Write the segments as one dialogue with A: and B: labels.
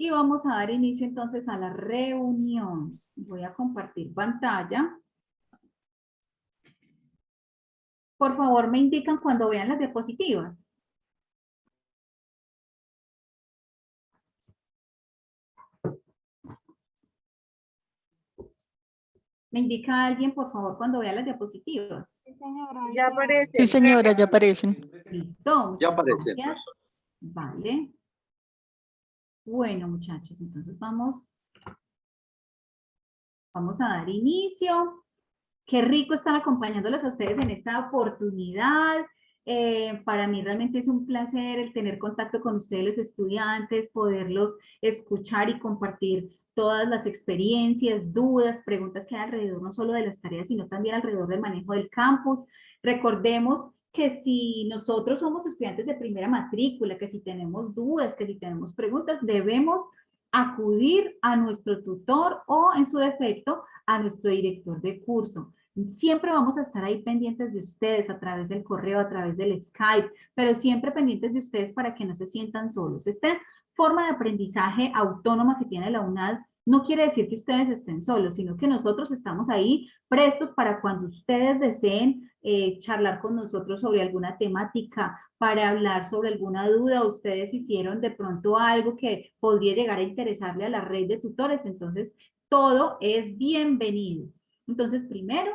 A: Y vamos a dar inicio entonces a la reunión. Voy a compartir pantalla. Por favor, me indican cuando vean las diapositivas. ¿Me indica alguien, por favor, cuando vea las diapositivas?
B: Sí, señora.
C: Ya aparece.
B: Sí, señora, ya aparecen.
A: Listo.
D: Ya aparece.
A: Gracias. Vale. Bueno, muchachos, entonces vamos a dar inicio. Qué rico estar acompañándolos a ustedes en esta oportunidad. Para mí realmente es un placer el tener contacto con ustedes, los estudiantes, poderlos escuchar y compartir todas las experiencias, dudas, preguntas que hay alrededor no solo de las tareas, sino también alrededor del manejo del campus. Recordemos que si nosotros somos estudiantes de primera matrícula, que si tenemos dudas, que si tenemos preguntas, debemos acudir a nuestro tutor o, en su defecto, a nuestro director de curso. Siempre vamos a estar ahí pendientes de ustedes a través del correo, a través del Skype, pero siempre pendientes de ustedes para que no se sientan solos. Esta forma de aprendizaje autónoma que tiene la UNAD no quiere decir que ustedes estén solos, sino que nosotros estamos ahí prestos para cuando ustedes deseen charlar con nosotros sobre alguna temática, para hablar sobre alguna duda, ustedes hicieron de pronto algo que podría llegar a interesarle a la red de tutores, entonces todo es bienvenido. Entonces, primero,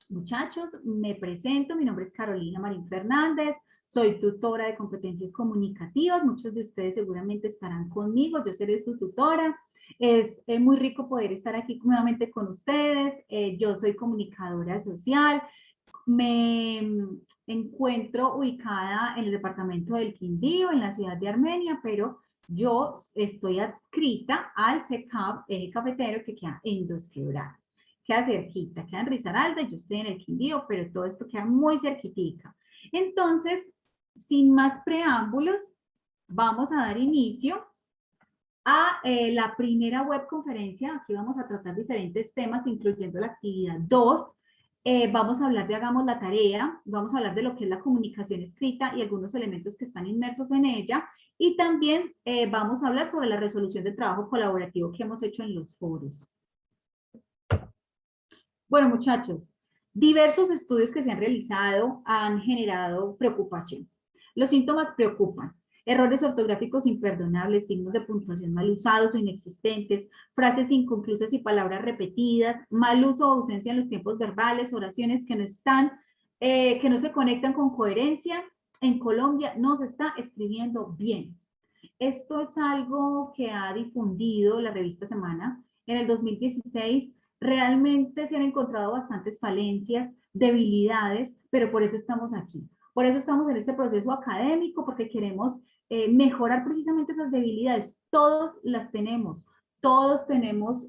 A: muchachos, me presento, mi nombre es Carolina Marín Fernández, soy tutora de competencias comunicativas, muchos de ustedes seguramente estarán conmigo, yo seré su tutora. Es muy rico poder estar aquí nuevamente con ustedes, yo soy comunicadora social, me encuentro ubicada en el departamento del Quindío, en la ciudad de Armenia, pero yo estoy adscrita al CECAP, eje cafetero, que queda en Dos Quebradas. Queda cerquita, queda en Risaralda, yo estoy en el Quindío, pero todo esto queda muy cerquitica. Entonces, sin más preámbulos, vamos a dar inicio a la primera webconferencia. Aquí vamos a tratar diferentes temas, incluyendo la actividad 2. Vamos a hablar de Hagamos la Tarea, vamos a hablar de lo que es la comunicación escrita y algunos elementos que están inmersos en ella, y también vamos a hablar sobre la resolución de trabajo colaborativo que hemos hecho en los foros. Bueno, muchachos, diversos estudios que se han realizado han generado preocupación. Los síntomas preocupan. Errores ortográficos imperdonables, signos de puntuación mal usados o inexistentes, frases inconclusas y palabras repetidas, mal uso o ausencia en los tiempos verbales, oraciones que no están, que no se conectan con coherencia. En Colombia no se está escribiendo bien. Esto es algo que ha difundido la revista Semana. En el 2016 realmente se han encontrado bastantes falencias, debilidades, pero por eso estamos aquí. Por eso estamos en este proceso académico, porque queremos mejorar precisamente esas debilidades. Todos las tenemos. Todos tenemos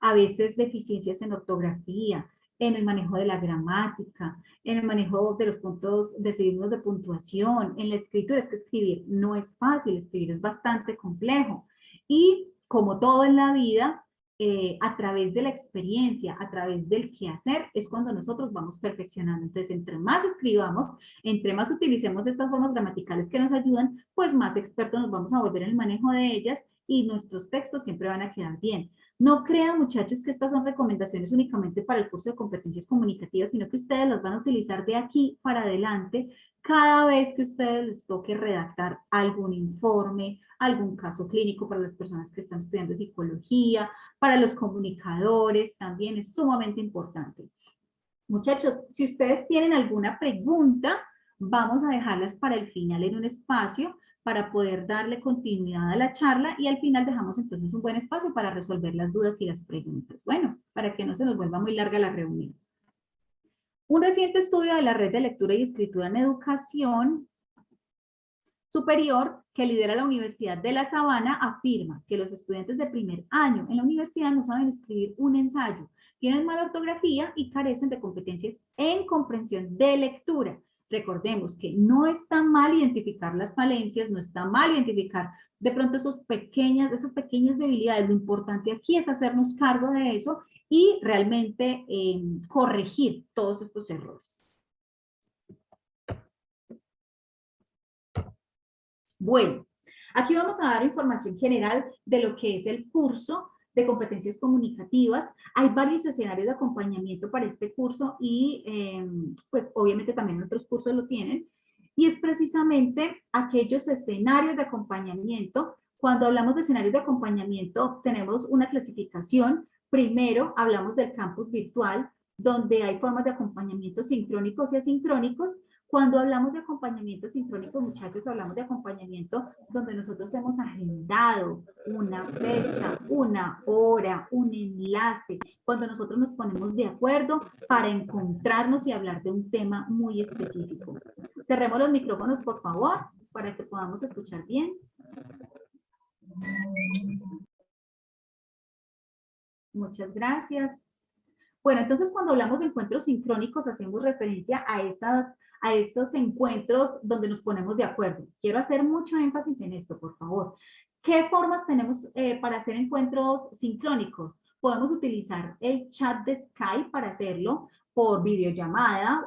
A: a veces deficiencias en ortografía, en el manejo de la gramática, en el manejo de los puntos de signos de puntuación, en la escritura. Es que escribir no es fácil, escribir es bastante complejo. Y como todo en la vida, a través de la experiencia, a través del quehacer, es cuando nosotros vamos perfeccionando. Entonces, entre más escribamos, entre más utilicemos estas formas gramaticales que nos ayudan, pues más expertos nos vamos a volver en el manejo de ellas y nuestros textos siempre van a quedar bien. No crean, muchachos, que estas son recomendaciones únicamente para el curso de competencias comunicativas, sino que ustedes las van a utilizar de aquí para adelante cada vez que a ustedes les toque redactar algún informe, algún caso clínico para las personas que están estudiando psicología, para los comunicadores también es sumamente importante. Muchachos, si ustedes tienen alguna pregunta, vamos a dejarlas para el final en un espacio para poder darle continuidad a la charla y al final dejamos entonces un buen espacio para resolver las dudas y las preguntas. Bueno, para que no se nos vuelva muy larga la reunión. Un reciente estudio de la Red de Lectura y Escritura en Educación Superior que lidera la Universidad de La Sabana afirma que los estudiantes de primer año en la universidad no saben escribir un ensayo, tienen mala ortografía y carecen de competencias en comprensión de lectura. Recordemos que no está mal identificar las falencias, no está mal identificar de pronto esas pequeñas debilidades. Lo importante aquí es hacernos cargo de eso y realmente corregir todos estos errores. Bueno, Aquí vamos a dar información general de lo que es el curso de competencias comunicativas. Hay varios escenarios de acompañamiento para este curso y pues obviamente también otros cursos lo tienen. Y es precisamente aquellos escenarios de acompañamiento. Cuando hablamos de escenarios de acompañamiento, tenemos una clasificación. Primero, hablamos del campus virtual, donde hay formas de acompañamiento sincrónicos y asincrónicos. Cuando hablamos de acompañamiento sincrónico, muchachos, hablamos de acompañamiento donde nosotros hemos agendado una fecha, una hora, un enlace, cuando nosotros nos ponemos de acuerdo para encontrarnos y hablar de un tema muy específico. Cerremos los micrófonos, por favor, para que podamos escuchar bien. Muchas gracias. Bueno, entonces cuando hablamos de encuentros sincrónicos hacemos referencia a estos encuentros donde nos ponemos de acuerdo. Quiero hacer mucho énfasis en esto, por favor. ¿Qué formas tenemos para hacer encuentros sincrónicos? Podemos utilizar el chat de Skype para hacerlo por videollamada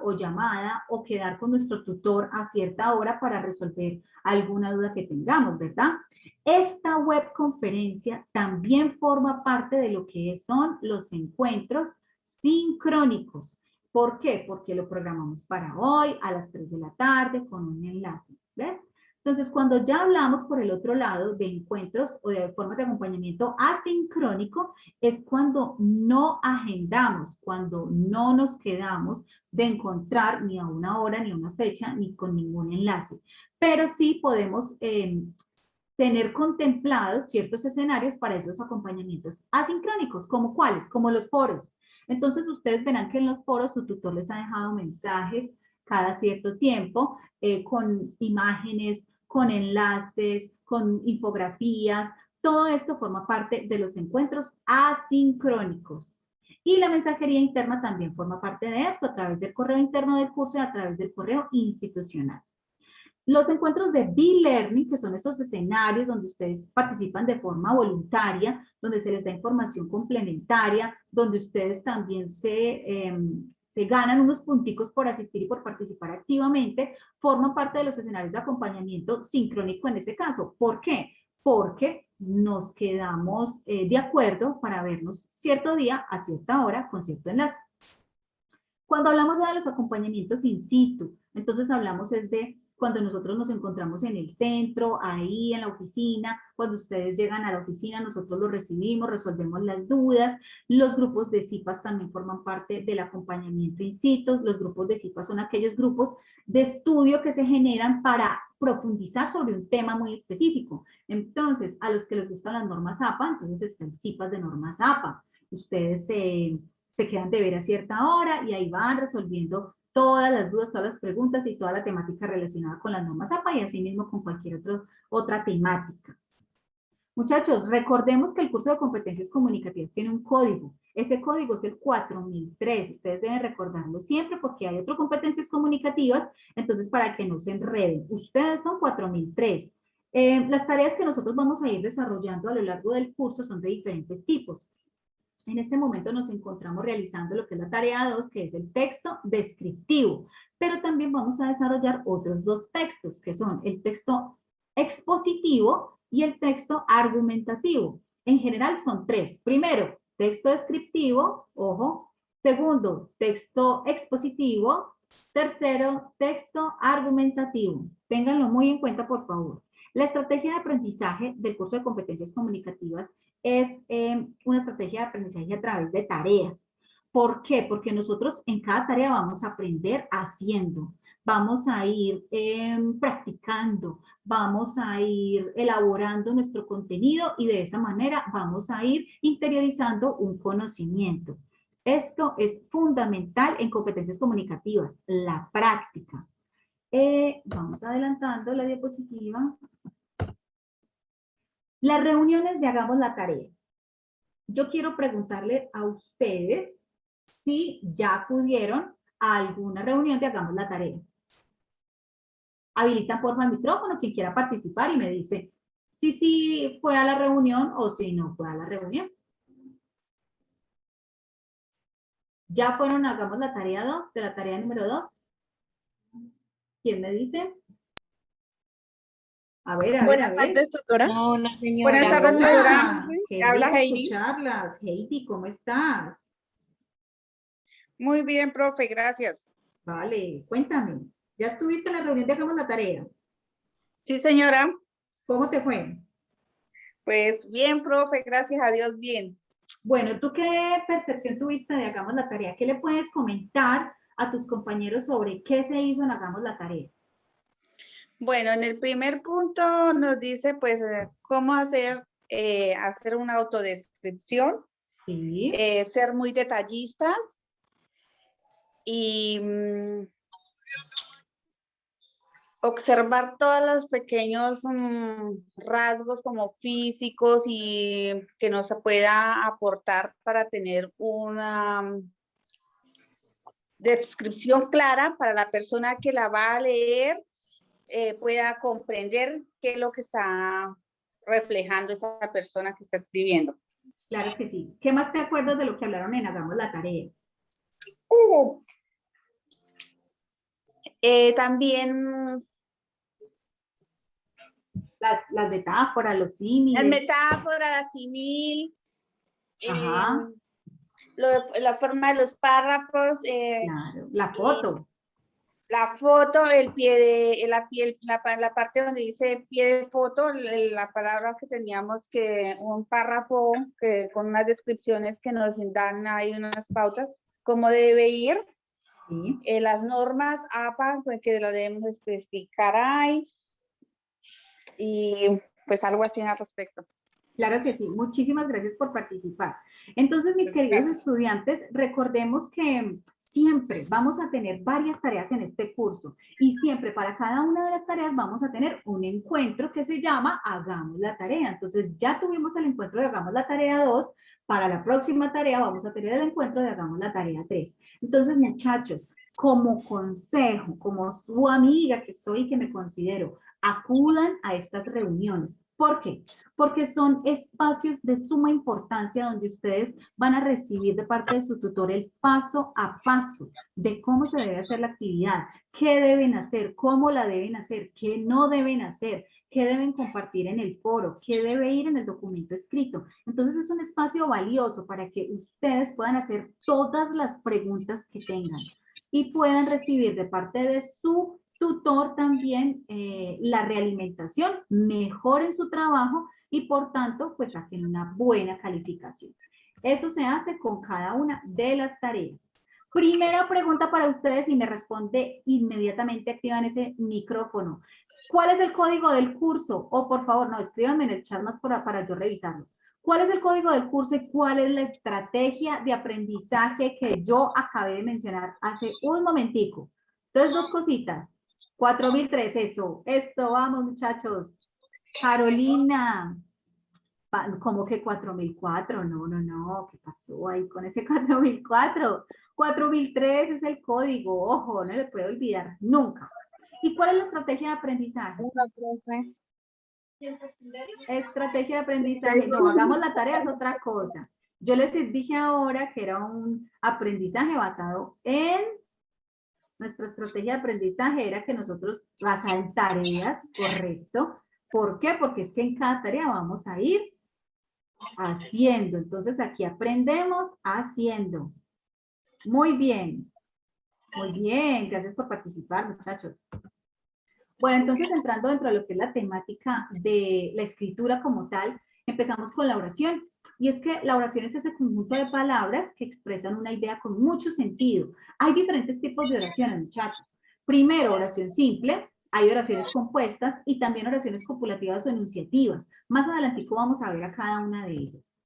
A: o quedar con nuestro tutor a cierta hora para resolver alguna duda que tengamos, ¿verdad? Esta webconferencia también forma parte de lo que son los encuentros sincrónicos. ¿Por qué? Porque lo programamos para hoy a las 3 de la tarde con un enlace. ¿Ves? Entonces, cuando ya hablamos por el otro lado de encuentros o de formas de acompañamiento asincrónico, es cuando no agendamos, cuando no nos quedamos de encontrar ni a una hora, ni a una fecha, ni con ningún enlace. Pero sí podemos tener contemplados ciertos escenarios para esos acompañamientos asincrónicos, ¿como cuáles? Como los foros. Entonces ustedes verán que en los foros su tutor les ha dejado mensajes cada cierto tiempo con imágenes, con enlaces, con infografías. Todo esto forma parte de los encuentros asincrónicos. Y la mensajería interna también forma parte de esto a través del correo interno del curso y a través del correo institucional. Los encuentros de B-Learning, que son estos escenarios donde ustedes participan de forma voluntaria, donde se les da información complementaria, donde ustedes también se ganan unos punticos por asistir y por participar activamente, forman parte de los escenarios de acompañamiento sincrónico en ese caso. ¿Por qué? Porque nos quedamos de acuerdo para vernos cierto día a cierta hora con cierto enlace. Cuando hablamos de los acompañamientos in situ, entonces hablamos es de cuando nosotros nos encontramos en el centro, ahí en la oficina, cuando ustedes llegan a la oficina, nosotros los recibimos, resolvemos las dudas. Los grupos de CIPAS también forman parte del acompañamiento in situ. Los grupos de CIPAS son aquellos grupos de estudio que se generan para profundizar sobre un tema muy específico. Entonces, a los que les gustan las normas APA, entonces están CIPAS de normas APA. Ustedes se quedan de ver a cierta hora y ahí van resolviendo todas las dudas, todas las preguntas y toda la temática relacionada con las normas APA y así mismo con cualquier otra temática. Muchachos, recordemos que el curso de competencias comunicativas tiene un código. Ese código es el 4003. Ustedes deben recordarlo siempre porque hay otras competencias comunicativas, entonces para que no se enreden. Ustedes son 4003. Las tareas que nosotros vamos a ir desarrollando a lo largo del curso son de diferentes tipos. En este momento nos encontramos realizando lo que es la tarea 2, que es el texto descriptivo, pero también vamos a desarrollar otros dos textos, que son el texto expositivo y el texto argumentativo. En general son tres. Primero, texto descriptivo, ojo. Segundo, texto expositivo. Tercero, texto argumentativo. Ténganlo muy en cuenta, por favor. La estrategia de aprendizaje del curso de competencias comunicativas es una estrategia de aprendizaje a través de tareas. ¿Por qué? Porque nosotros en cada tarea vamos a aprender haciendo, vamos a ir practicando, vamos a ir elaborando nuestro contenido y de esa manera vamos a ir interiorizando un conocimiento. Esto es fundamental en competencias comunicativas, la práctica. Vamos adelantando la diapositiva. Las reuniones de Hagamos la Tarea. Yo quiero preguntarle a ustedes si ya acudieron a alguna reunión de Hagamos la Tarea. Habilitan por favor el micrófono quien quiera participar y me dice si sí fue a la reunión o si no fue a la reunión. ¿Ya fueron a Hagamos la Tarea 2, de la tarea número 2? ¿Quién me dice? A ver, a ver, a
B: Buenas
A: ver.
B: tardes, tutora.
C: Hola,
D: Buenas
C: señora.
D: tardes, tutora.
A: Hola, qué
D: Habla
A: rico
D: Heidi.
A: escucharlas. Heidi, ¿cómo estás?
D: Muy bien, profe, gracias.
A: Vale, cuéntame. ¿Ya estuviste en la reunión de Hagamos la Tarea?
D: Sí, señora.
A: ¿Cómo te fue?
D: Pues bien, profe, gracias a Dios, bien.
A: Bueno, ¿tú qué percepción tuviste de Hagamos la Tarea? ¿Qué le puedes comentar a tus compañeros sobre qué se hizo en Hagamos la Tarea?
D: Bueno, en el primer punto nos dice, pues, cómo hacer una autodescripción,
A: Sí,
D: ser muy detallistas y observar todos los pequeños rasgos como físicos y que nos pueda aportar para tener una descripción clara para la persona que la va a leer, pueda comprender qué es lo que está reflejando esa persona que está escribiendo.
A: claro que sí. ¿Qué más te acuerdas de lo que hablaron en Hagamos la Tarea?
D: También
A: Las metáforas, los
D: las
A: símiles.
D: metáforas, la símil,
A: Ajá,
D: la forma de los párrafos,
A: claro. La foto.
D: la foto, el pie de la parte donde dice pie de foto, la palabra que teníamos que un párrafo que con unas descripciones que nos dan ahí unas pautas, cómo debe ir,
A: Sí.
D: las normas APA, pues, que la debemos especificar ahí, y pues algo así al respecto.
A: Claro que sí, muchísimas gracias por participar. Entonces, mis queridos
D: Gracias.
A: estudiantes, recordemos que siempre vamos a tener varias tareas en este curso y siempre para cada una de las tareas vamos a tener un encuentro que se llama Hagamos la Tarea. Entonces, ya tuvimos el encuentro de Hagamos la Tarea 2, para la próxima tarea vamos a tener el encuentro de Hagamos la Tarea 3. Entonces, muchachos, como consejo, como su amiga que soy y que me considero, acudan a estas reuniones. ¿Por qué? Porque son espacios de suma importancia donde ustedes van a recibir de parte de su tutor el paso a paso de cómo se debe hacer la actividad, qué deben hacer, cómo la deben hacer, qué no deben hacer, qué deben compartir en el foro, qué debe ir en el documento escrito. Entonces es un espacio valioso para que ustedes puedan hacer todas las preguntas que tengan y puedan recibir de parte de su tutor también la realimentación, mejoren su trabajo y por tanto pues saquen una buena calificación. Eso se hace con cada una de las tareas. Primera pregunta para ustedes y me responde inmediatamente, activan ese micrófono. ¿Cuál es el código del curso? O por favor, no, escríbanme en el chat más para yo revisarlo. ¿Cuál es el código del curso y cuál es la estrategia de aprendizaje que yo acabé de mencionar hace un momentico? Entonces, dos cositas. 4003, eso. Esto, vamos muchachos. Carolina, ¿cómo que 4004? No, no, no, ¿qué pasó ahí con ese 4004? 4003 es el código, ojo, no le puede olvidar nunca. ¿Y cuál es la estrategia de aprendizaje? Estrategia de aprendizaje, no, hagamos la tarea, es otra cosa. Yo les dije ahora que era un aprendizaje basado en nuestra estrategia de aprendizaje era que nosotros, basada en tareas, correcto. ¿Por qué? Porque es que en cada tarea vamos a ir haciendo. Entonces aquí aprendemos haciendo. Muy bien. Muy bien. Gracias por participar, muchachos. Bueno, entonces entrando dentro de lo que es la temática de la escritura como tal, empezamos con la oración. Y es que la oración es ese conjunto de palabras que expresan una idea con mucho sentido. Hay diferentes tipos de oraciones, muchachos. Primero, oración simple, hay oraciones compuestas y también oraciones copulativas o enunciativas. Más adelantico vamos a ver a cada una de ellas.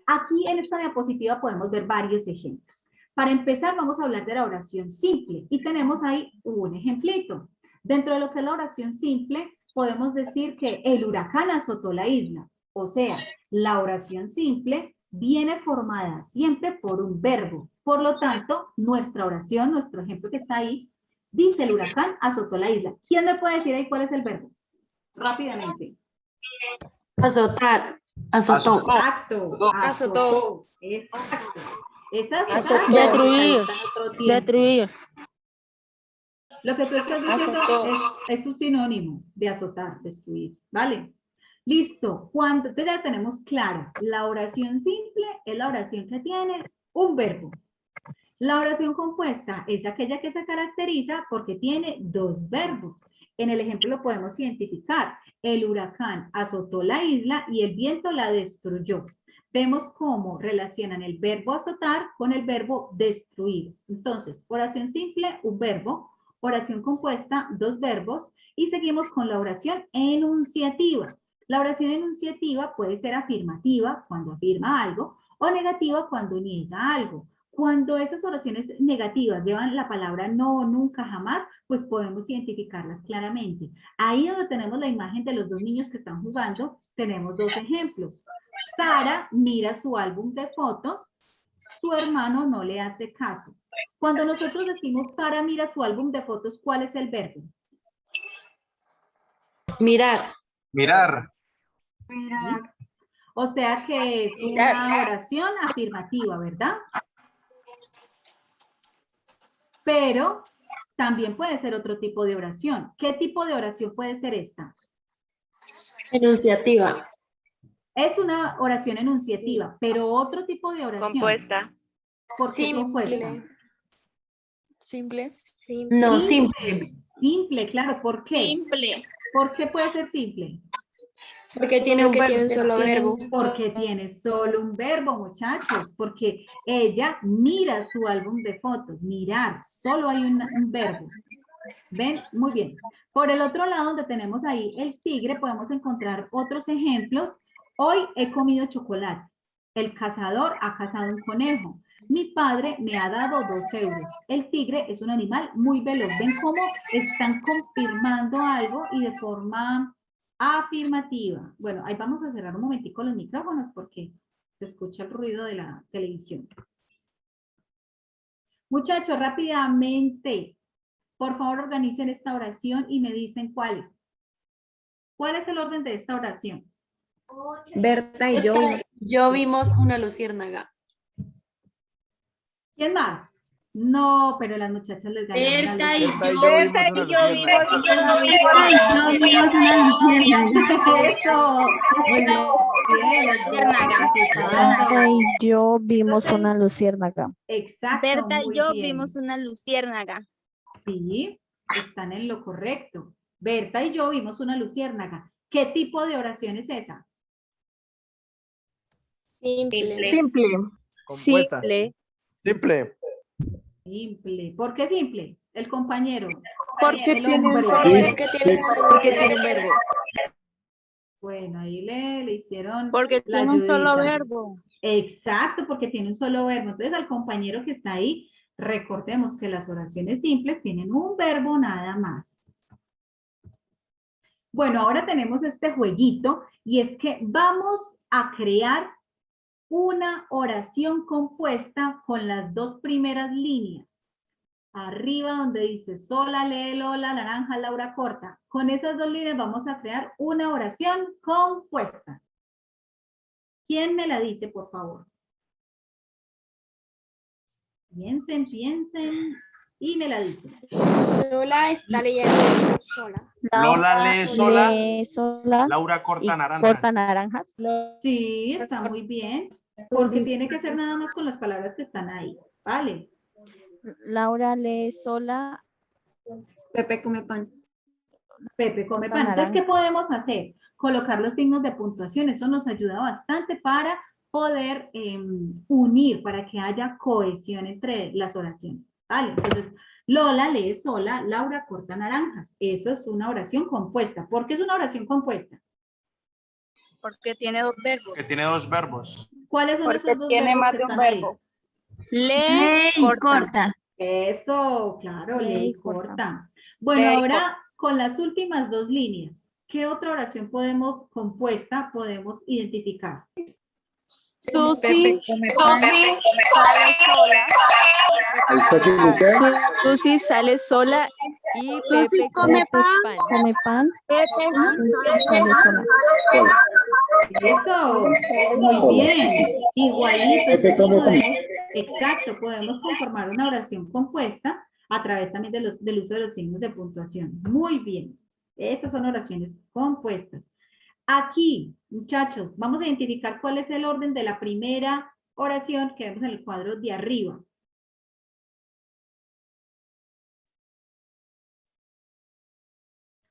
A: Aquí en esta diapositiva podemos ver varios ejemplos. Para empezar, vamos a hablar de la oración simple y tenemos ahí un ejemplito. Dentro de lo que es la oración simple, podemos decir que el huracán azotó la isla. O sea, la oración simple viene formada siempre por un verbo. Por lo tanto, nuestra oración, nuestro ejemplo que está ahí, dice el huracán azotó la isla. ¿Quién me puede decir ahí cuál es el verbo? Rápidamente.
C: Azotar. Azotó.
A: Exacto.
B: Azotó.
A: Exacto. Esas
C: Azotó.
A: frases
C: Destruir.
A: están en otro tiempo.
C: Destruir.
A: Lo que tú estás diciendo
D: Azotó.
A: es un sinónimo de azotar, destruir, ¿vale? Listo. Cuando ya tenemos claro, la oración simple es la oración que tiene un verbo. La oración compuesta es aquella que se caracteriza porque tiene dos verbos. En el ejemplo lo podemos identificar. El huracán azotó la isla y el viento la destruyó. Vemos cómo relacionan el verbo azotar con el verbo destruir. Entonces, oración simple, un verbo. Oración compuesta, dos verbos. Y seguimos con la oración enunciativa. La oración enunciativa puede ser afirmativa cuando afirma algo o negativa cuando niega algo. Cuando esas oraciones negativas llevan la palabra no, nunca, jamás, pues podemos identificarlas claramente. Ahí donde tenemos la imagen de los dos niños que están jugando, tenemos dos ejemplos. Sara mira su álbum de fotos, su hermano no le hace caso. Cuando nosotros decimos Sara mira su álbum de fotos, ¿cuál es el verbo?
B: Mirar.
C: Mirar.
A: Mirar. O sea que es una oración afirmativa, ¿verdad? Pero también puede ser otro tipo de oración. ¿Qué tipo de oración puede ser esta?
B: Enunciativa.
A: Es una oración enunciativa, pero otro tipo de oración.
E: Compuesta.
A: ¿Por qué compuesta?
E: Simple.
B: No, simple.
A: Simple, claro. ¿Por qué?
F: Simple.
A: ¿Por qué puede ser simple?
B: Porque tiene un verbo.
E: Tiene un solo verbo.
A: Porque tiene solo un verbo, muchachos. Porque ella mira su álbum de fotos. Mirar, solo hay un verbo. ¿Ven? Muy bien. Por el otro lado, donde tenemos ahí el tigre, podemos encontrar otros ejemplos. Hoy he comido chocolate. El cazador ha cazado un conejo. Mi padre me ha dado 2 euros. El tigre es un animal muy veloz. ¿Ven cómo están confirmando algo y de forma afirmativa? Bueno, ahí vamos a cerrar un momentico los micrófonos porque se escucha el ruido de la televisión. Muchachos, rápidamente, por favor organicen esta oración y me dicen cuál es. ¿Cuál es el orden de esta oración?
G: Berta y yo.
B: Yo vimos una luciérnaga.
A: ¿Quién más? No, pero las muchachas les ganaron.
G: Berta y yo.
D: Berta y yo vimos una
G: Berta y yo vimos una luciérnaga.
A: Eso. Muy bien.
H: Berta y yo vimos una luciérnaga.
A: Exacto.
F: Berta y
A: muy
F: yo
A: bien.
F: vimos una luciérnaga.
A: Sí, están en lo correcto. Berta y yo vimos una luciérnaga. ¿Qué tipo de oración es esa?
E: Simple.
H: Simple.
C: Compuesta.
E: Simple.
C: Simple.
A: Simple. ¿Por qué simple? El compañero.
H: Porque
A: El
H: tiene un
A: hombre.
H: solo
E: Porque tiene un verbo.
A: Bueno, ahí le hicieron.
F: Porque
A: la
F: tiene un solo
A: ayudita.
F: verbo.
A: Exacto, porque tiene un solo verbo. Entonces, al compañero que está ahí, recordemos que las oraciones simples tienen un verbo nada más. Bueno, ahora tenemos este jueguito y es que vamos a crear una oración compuesta con las dos primeras líneas. Arriba donde dice sola, lee, Lola, naranja, Laura, corta. Con esas dos líneas vamos a crear una oración compuesta. ¿Quién me la dice, por favor? Piensen, piensen y me la dicen.
E: Lola está leyendo sola.
C: Lola lee sola.
H: lee sola
C: Laura
H: y
C: corta naranjas.
H: corta naranjas.
A: Sí, está muy bien. Porque tiene que ser nada más con las palabras que están ahí. ¿Vale?
H: Laura lee sola.
G: Pepe come pan.
A: Pepe come
H: Corta
A: pan. Entonces, ¿qué
H: naranja.
A: podemos hacer? Colocar los signos de puntuación. Eso nos ayuda bastante para poder unir, para que haya cohesión entre las oraciones. ¿Vale? Entonces, Lola lee sola, Laura corta naranjas. Eso es una oración compuesta. ¿Por qué es una oración compuesta?
F: Porque tiene dos verbos.
C: Que tiene dos verbos.
A: ¿Cuáles son
F: Porque
A: esos dos
F: tiene
A: verbos
F: más
A: que
F: de un
A: están ahí?
F: verbo. Lee,
G: y corta.
A: Eso, claro,
H: Lee
A: lee
H: y
A: y
H: corta.
A: corta. Bueno,
F: Lee y
A: ahora con las últimas dos líneas, ¿qué otra oración compuesta podemos identificar?
E: Susi
F: sale sola.
E: Susi sale sola y
F: Susi
E: Pepe
F: come pan.
H: Come pan.
F: Pepe
H: Sale sola.
A: Eso, muy bien. Igualito, entonces podemos, exacto, podemos conformar una oración compuesta a través también del uso de los signos de puntuación. Muy bien. Estas son oraciones compuestas. Aquí, muchachos, vamos a identificar cuál es el orden de la primera oración que vemos en el cuadro de arriba.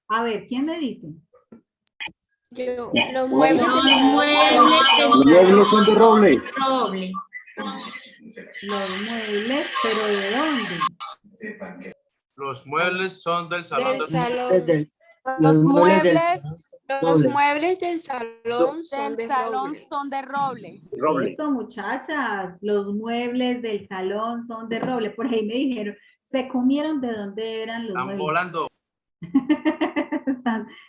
A: A ver, ¿quién me dice?
E: Yo, los muebles
B: Los
E: del salón.
B: muebles
I: son de roble.
B: roble.
A: Los muebles, pero ¿de dónde?
C: Los muebles son del salón
E: Del
C: de
E: salón.
I: Los muebles
E: Los muebles del salón son
F: Del
E: de
F: salón
E: roble.
F: son de roble.
I: roble.
A: Eso, muchachas, los muebles del salón son de roble. Por ahí me dijeron, ¿se comieron de dónde eran los
C: Están
A: muebles?
C: volando.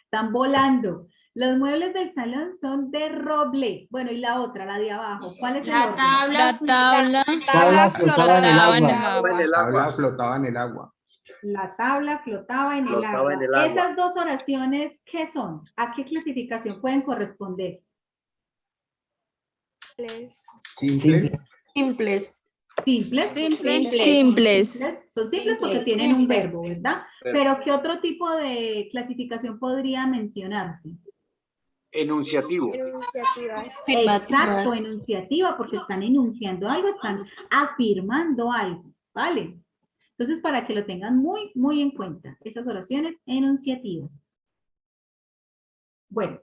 A: Están volando. Los muebles del salón son de roble. Bueno, y la otra, la de abajo. ¿Cuál es el
B: La
A: orden?
B: tabla.
E: Tabla
I: flotaba en el
E: flotaba en el
I: agua.
E: agua.
I: La tabla flotaba en el agua.
A: La tabla flotaba en el
I: Flotaba
A: agua.
I: en el agua.
A: Esas dos oraciones, ¿qué son? ¿A qué clasificación pueden corresponder?
I: Simple.
B: Simples.
A: ¿Simples?
E: Simples.
A: Son simples porque tienen un verbo, ¿verdad? Pero ¿qué otro tipo de clasificación podría mencionarse?
I: Enunciativo.
E: Enunciativas.
A: Exacto, enunciativa, porque están enunciando algo, están afirmando algo, ¿vale? Entonces, para que lo tengan muy, muy en cuenta, esas oraciones enunciativas. Bueno,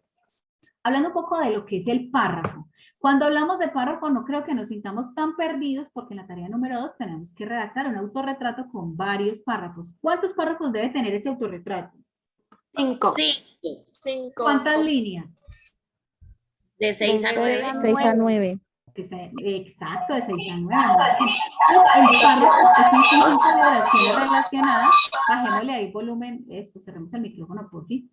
A: hablando un poco de lo que es el párrafo. Cuando hablamos de párrafo, no creo que nos sintamos tan perdidos, porque en la tarea número 2 tenemos que redactar un autorretrato con varios párrafos. ¿Cuántos párrafos debe tener ese autorretrato?
B: 5.
E: 5.
A: ¿Cuántas líneas?
F: De 6 a 9.
H: 6 a 9.
A: Exacto, de 6 a 9. El párrafo es un conjunto de oraciones relacionadas. Bajémosle ahí volumen. Eso, cerremos el micrófono por aquí.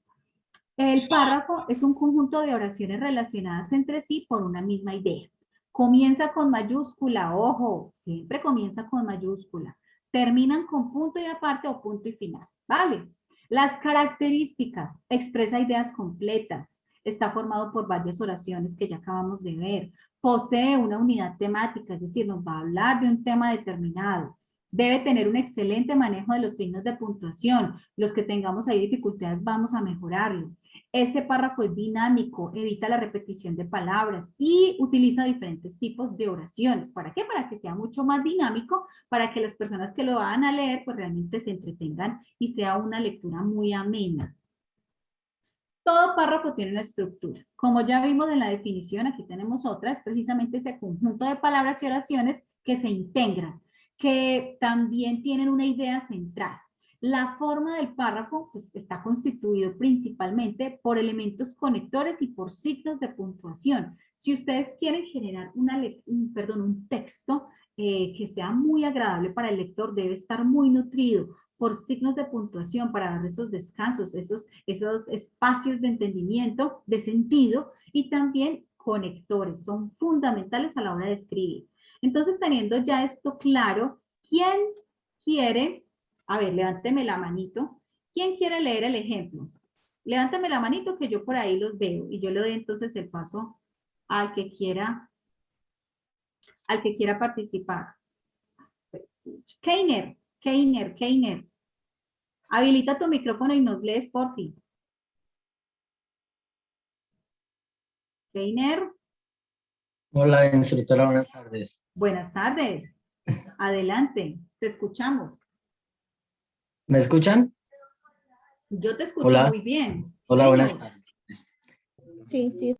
A: El párrafo es un conjunto de oraciones relacionadas entre sí por una misma idea. Comienza con mayúscula, ojo, siempre comienza con mayúscula. Terminan con punto y aparte o punto y final, ¿vale? Las características, expresa ideas completas, está formado por varias oraciones que ya acabamos de ver, posee una unidad temática, es decir, nos va a hablar de un tema determinado. Debe tener un excelente manejo de los signos de puntuación. Los que tengamos ahí dificultades vamos a mejorarlo. Ese párrafo es dinámico, evita la repetición de palabras y utiliza diferentes tipos de oraciones. ¿Para qué? Para que sea mucho más dinámico, para que las personas que lo van a leer pues realmente se entretengan y sea una lectura muy amena. Todo párrafo tiene una estructura. Como ya vimos en la definición, aquí tenemos otra, es precisamente ese conjunto de palabras y oraciones que se integran, que también tienen una idea central. La forma del párrafo pues, está constituido principalmente por elementos conectores y por signos de puntuación. Si ustedes quieren generar un texto que sea muy agradable para el lector, debe estar muy nutrido por signos de puntuación para dar esos descansos, esos espacios de entendimiento, de sentido, y también conectores, son fundamentales a la hora de escribir. Entonces, teniendo ya esto claro, ¿quién quiere? A ver, levánteme la manito. ¿Quién quiere leer el ejemplo? Levántame la manito que yo por ahí los veo y yo le doy entonces el paso al que quiera participar. Keiner. Habilita tu micrófono y nos lees por ti. Keiner.
J: Hola, instructora, buenas tardes.
A: Buenas tardes. Adelante, te escuchamos.
J: ¿Me escuchan?
A: Yo te escucho
J: Hola.
A: muy bien.
J: Hola,
A: Señor.
J: buenas tardes.
G: Sí.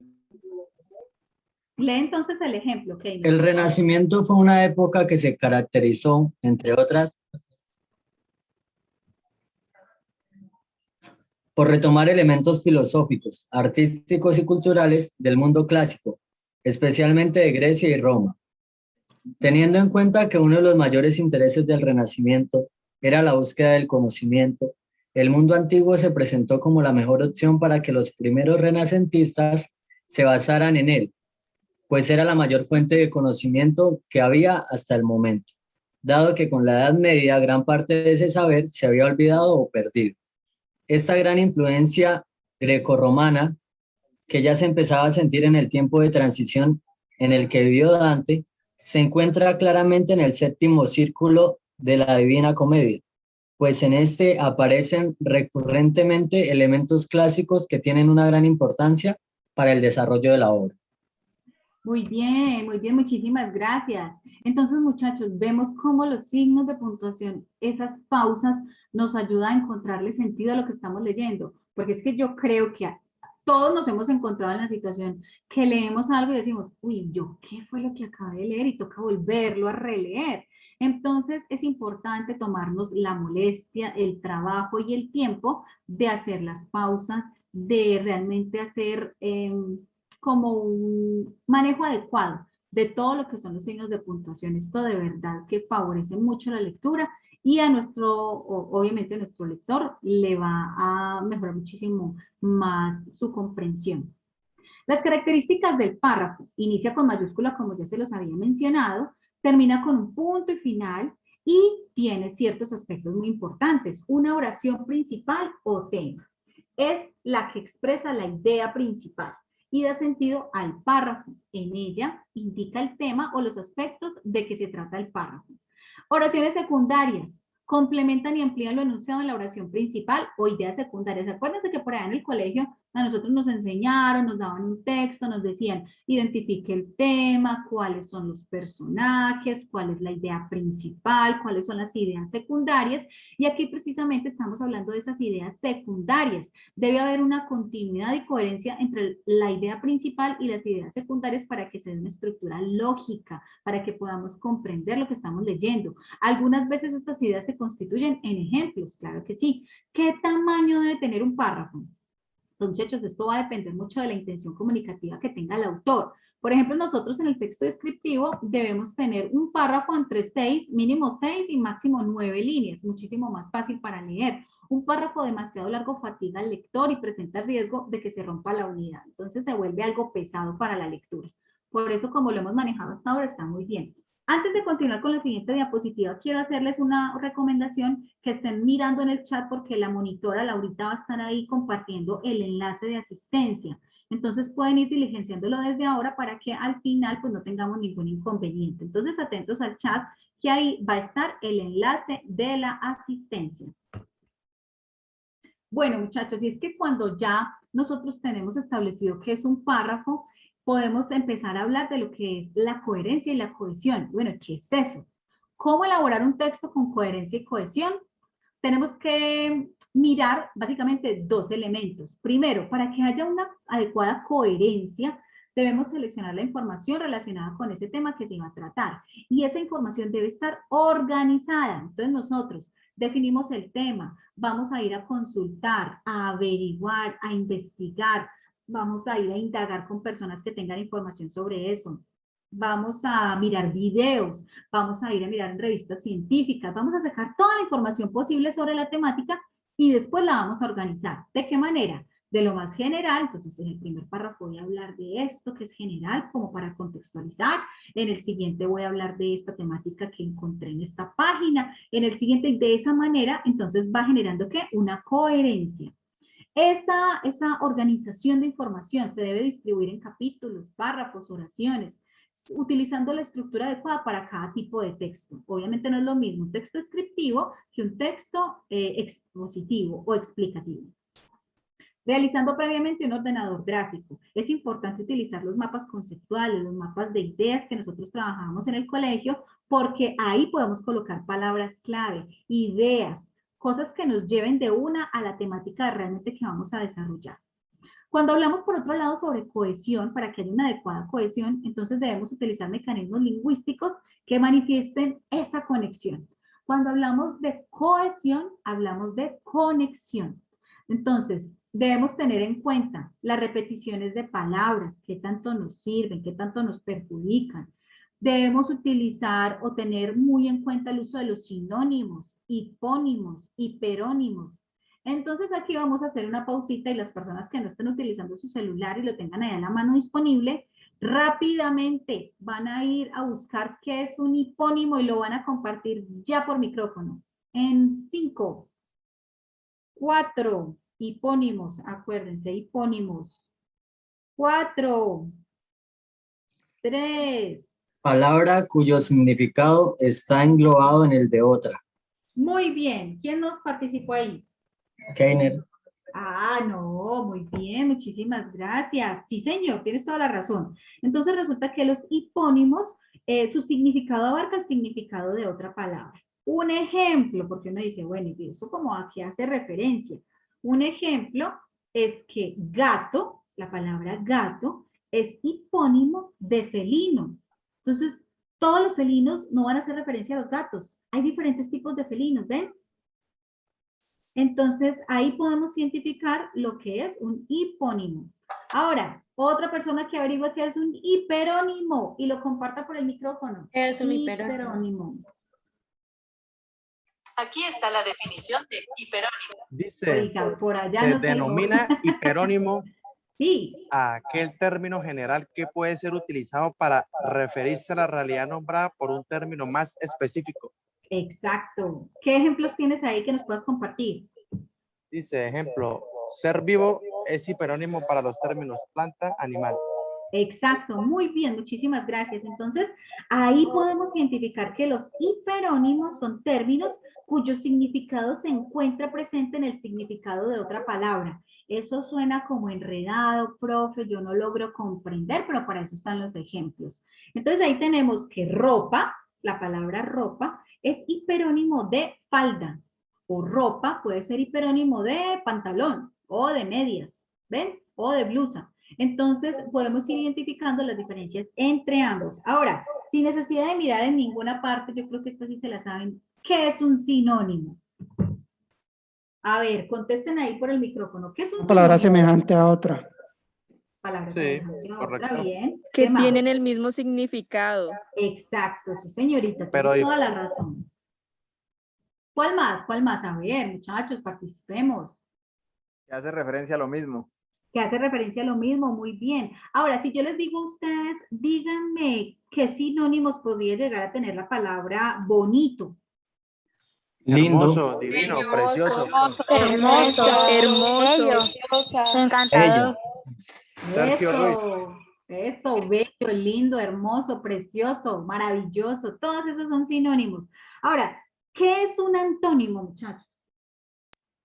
A: Lee entonces el ejemplo, Keiner.
J: El Renacimiento fue una época que se caracterizó, entre otras, por retomar elementos filosóficos, artísticos y culturales del mundo clásico, especialmente de Grecia y Roma. Teniendo en cuenta que uno de los mayores intereses del Renacimiento era la búsqueda del conocimiento, el mundo antiguo se presentó como la mejor opción para que los primeros renacentistas se basaran en él, pues era la mayor fuente de conocimiento que había hasta el momento, dado que con la Edad Media gran parte de ese saber se había olvidado o perdido. Esta gran influencia grecorromana, que ya se empezaba a sentir en el tiempo de transición en el que vivió Dante, se encuentra claramente en el séptimo círculo de la Divina Comedia, pues en este aparecen recurrentemente elementos clásicos que tienen una gran importancia para el desarrollo de la obra.
A: Muy bien, muchísimas gracias. Entonces, muchachos, vemos cómo los signos de puntuación, esas pausas, nos ayudan a encontrarle sentido a lo que estamos leyendo, porque es que yo creo que todos nos hemos encontrado en la situación que leemos algo y decimos, uy, ¿yo qué fue lo que acabé de leer? Y toca volverlo a releer. Entonces, es importante tomarnos la molestia, el trabajo y el tiempo de hacer las pausas, de realmente hacer como un manejo adecuado de todo lo que son los signos de puntuación. Esto de verdad que favorece mucho la lectura y a obviamente a nuestro lector le va a mejorar muchísimo más su comprensión. Las características del párrafo: inicia con mayúscula, como ya se los había mencionado, termina con un punto y final y tiene ciertos aspectos muy importantes. Una oración principal o tema. Es la que expresa la idea principal y da sentido al párrafo. En ella indica el tema o los aspectos de que se trata el párrafo. Oraciones secundarias. Complementan y amplían lo enunciado en la oración principal o ideas secundarias. Acuérdense que por allá en el colegio a nosotros nos enseñaron, nos daban un texto, nos decían, identifique el tema, cuáles son los personajes, cuál es la idea principal, cuáles son las ideas secundarias. Y aquí precisamente estamos hablando de esas ideas secundarias. Debe haber una continuidad y coherencia entre la idea principal y las ideas secundarias para que se dé una estructura lógica, para que podamos comprender lo que estamos leyendo. Algunas veces estas ideas se constituyen en ejemplos, claro que sí. ¿Qué tamaño debe tener un párrafo? Pues, muchachos, esto va a depender mucho de la intención comunicativa que tenga el autor. Por ejemplo, nosotros en el texto descriptivo debemos tener un párrafo entre 6, mínimo 6 y máximo 9 líneas, muchísimo más fácil para leer. Un párrafo demasiado largo fatiga al lector y presenta el riesgo de que se rompa la unidad. Entonces se vuelve algo pesado para la lectura. Por eso, como lo hemos manejado hasta ahora, está muy bien. Antes de continuar con la siguiente diapositiva, quiero hacerles una recomendación: que estén mirando en el chat porque la monitora Laurita va a estar ahí compartiendo el enlace de asistencia. Entonces pueden ir diligenciándolo desde ahora para que al final pues no tengamos ningún inconveniente. Entonces atentos al chat, que ahí va a estar el enlace de la asistencia. Bueno, muchachos, y es que cuando ya nosotros tenemos establecido qué es un párrafo, podemos empezar a hablar de lo que es la coherencia y la cohesión. Bueno, ¿qué es eso? ¿Cómo elaborar un texto con coherencia y cohesión? Tenemos que mirar básicamente dos elementos. Primero, para que haya una adecuada coherencia, debemos seleccionar la información relacionada con ese tema que se va a tratar. Y esa información debe estar organizada. Entonces nosotros definimos el tema, vamos a ir a consultar, a averiguar, a investigar, vamos a ir a indagar con personas que tengan información sobre eso. Vamos a mirar videos, vamos a ir a mirar en revistas científicas, vamos a sacar toda la información posible sobre la temática y después la vamos a organizar. ¿De qué manera? De lo más general. Entonces en el primer párrafo voy a hablar de esto que es general, como para contextualizar. En el siguiente voy a hablar de esta temática que encontré en esta página. En el siguiente, de esa manera, entonces va generando ¿qué? Una coherencia. Esa organización de información se debe distribuir en capítulos, párrafos, oraciones, utilizando la estructura adecuada para cada tipo de texto. Obviamente no es lo mismo un texto descriptivo que un texto expositivo o explicativo. Realizando previamente un ordenador gráfico. Es importante utilizar los mapas conceptuales, los mapas de ideas que nosotros trabajábamos en el colegio, porque ahí podemos colocar palabras clave, ideas, cosas que nos lleven de una a la temática realmente que vamos a desarrollar. Cuando hablamos, por otro lado, sobre cohesión, para que haya una adecuada cohesión, entonces debemos utilizar mecanismos lingüísticos que manifiesten esa conexión. Cuando hablamos de cohesión, hablamos de conexión. Entonces, debemos tener en cuenta las repeticiones de palabras, qué tanto nos sirven, qué tanto nos perjudican. Debemos utilizar o tener muy en cuenta el uso de los sinónimos, hipónimos, hiperónimos. Entonces aquí vamos a hacer una pausita y las personas que no estén utilizando su celular y lo tengan ahí a la mano disponible, rápidamente van a ir a buscar qué es un hipónimo y lo van a compartir ya por micrófono. En 5, 4, hipónimos, acuérdense, hipónimos. 4, 3.
J: Palabra cuyo significado está englobado en el de otra.
A: Muy bien. ¿Quién nos participó ahí?
J: Keiner.
A: Ah, no, muy bien, muchísimas gracias. Sí, señor, tienes toda la razón. Entonces resulta que los hipónimos, su significado abarca el significado de otra palabra. Un ejemplo, porque uno dice, bueno, ¿y eso como a qué hace referencia? Un ejemplo es que gato, la palabra gato, es hipónimo de felino. Entonces, todos los felinos no van a hacer referencia a los gatos. Hay diferentes tipos de felinos, ¿ven? Entonces, ahí podemos identificar lo que es un hipónimo. Ahora, otra persona que averigua qué es un hiperónimo y lo comparta por el micrófono.
B: ¿Qué es un hiperónimo?
A: Hiperónimo.
F: Aquí está la definición de hiperónimo.
C: Dice,
A: Oiga, por allá
C: se
A: no te lo-
C: denomina hiperónimo
A: Sí,
C: a aquel término general que puede ser utilizado para referirse a la realidad nombrada por un término más específico.
A: exacto. ¿Qué ejemplos tienes ahí que nos puedas compartir?
C: Dice, ejemplo, ser vivo es hiperónimo para los términos planta, animal.
A: Exacto, muy bien, muchísimas gracias. Entonces, ahí podemos identificar que los hiperónimos son términos cuyo significado se encuentra presente en el significado de otra palabra. Eso suena como enredado, profe, yo no logro comprender, pero para eso están los ejemplos. Entonces, ahí tenemos que ropa, la palabra ropa, es hiperónimo de falda, o ropa puede ser hiperónimo de pantalón, o de medias, ¿ven? O de blusa. Entonces, podemos ir identificando las diferencias entre ambos. Ahora, sin necesidad de mirar en ninguna parte, yo creo que esta sí se la saben. ¿Qué es un sinónimo? A ver, contesten ahí por el micrófono. ¿Qué es un
K: Una palabra
A: sinónimo?
K: semejante a otra.
A: Palabra
C: Sí,
A: semejante a otra,
C: correcto.
A: bien.
E: Que
A: ¿Qué más?
E: tienen el mismo significado.
A: Exacto, sí, señorita,
C: Pero
A: tienes toda la razón. ¿Cuál más? ¿Cuál más? A ver, muchachos, participemos.
I: Que hace referencia a lo mismo.
A: Que hace referencia a lo mismo, muy bien. Ahora, si yo les digo a ustedes, díganme qué sinónimos podría llegar a tener la palabra bonito.
J: Lindo.
C: Hermoso, divino, precioso.
G: Hermoso.
E: Hermoso.
G: Encantador.
A: Eso, bello, lindo, hermoso, precioso, maravilloso. Todos esos son sinónimos. Ahora, ¿qué es un antónimo, muchachos?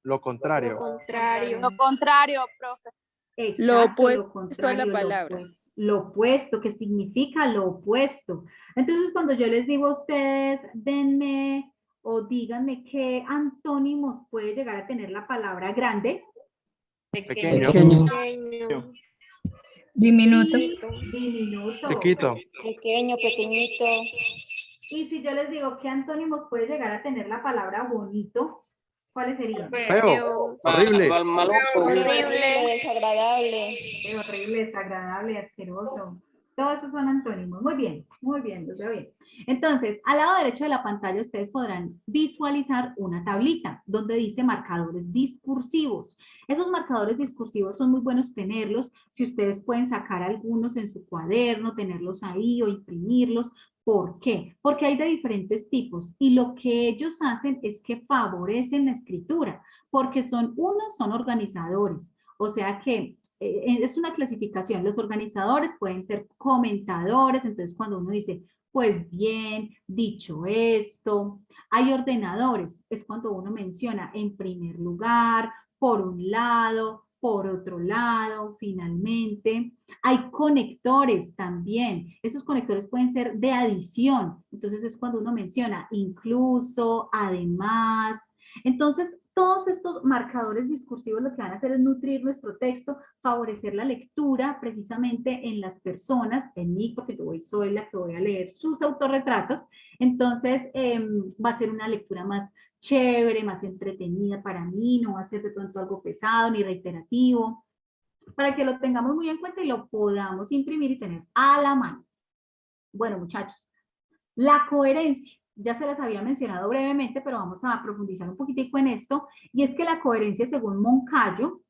C: Lo contrario.
E: Contrario.
F: Lo contrario, profe.
A: Exacto,
E: Lo opuesto
A: lo contrario,
E: a la palabra.
A: Lo opuesto, que significa lo opuesto. Entonces, cuando yo les digo a ustedes, denme o díganme qué antónimos puede llegar a tener la palabra grande.
C: Pequeño.
E: Pequeño.
G: Diminuto.
A: Diminuto.
C: Chiquito.
B: Pequeño, pequeñito.
A: Y si yo les digo qué antónimos puede llegar a tener la palabra bonito, ¿cuáles serían?
C: Feo. Horrible.
F: Horrible.
B: Desagradable.
A: Horrible, desagradable, asqueroso. Todos esos son antónimos. Muy bien, los veo bien. Entonces, al lado derecho de la pantalla ustedes podrán visualizar una tablita donde dice marcadores discursivos. Esos marcadores discursivos son muy buenos tenerlos. Si ustedes pueden sacar algunos en su cuaderno, tenerlos ahí o imprimirlos. ¿Por qué? Porque hay de diferentes tipos y lo que ellos hacen es que favorecen la escritura, porque son organizadores. O sea que es una clasificación. Los organizadores pueden ser comentadores, entonces cuando uno dice, pues bien, dicho esto, hay ordenadores, es cuando uno menciona en primer lugar, por un lado, por otro lado, finalmente. Hay conectores también. Esos conectores pueden ser de adición. Entonces es cuando uno menciona incluso, además. Entonces, todos estos marcadores discursivos lo que van a hacer es nutrir nuestro texto, favorecer la lectura precisamente en las personas, en mí, porque yo soy la que voy a leer sus autorretratos. Entonces, va a ser una lectura más chévere, más entretenida para mí, no va a ser de pronto algo pesado ni reiterativo, para que lo tengamos muy en cuenta y lo podamos imprimir y tener a la mano. Bueno, muchachos, la coherencia. Ya se las había mencionado brevemente, pero vamos a profundizar un poquitico en esto, y es que la coherencia, según Moncayo,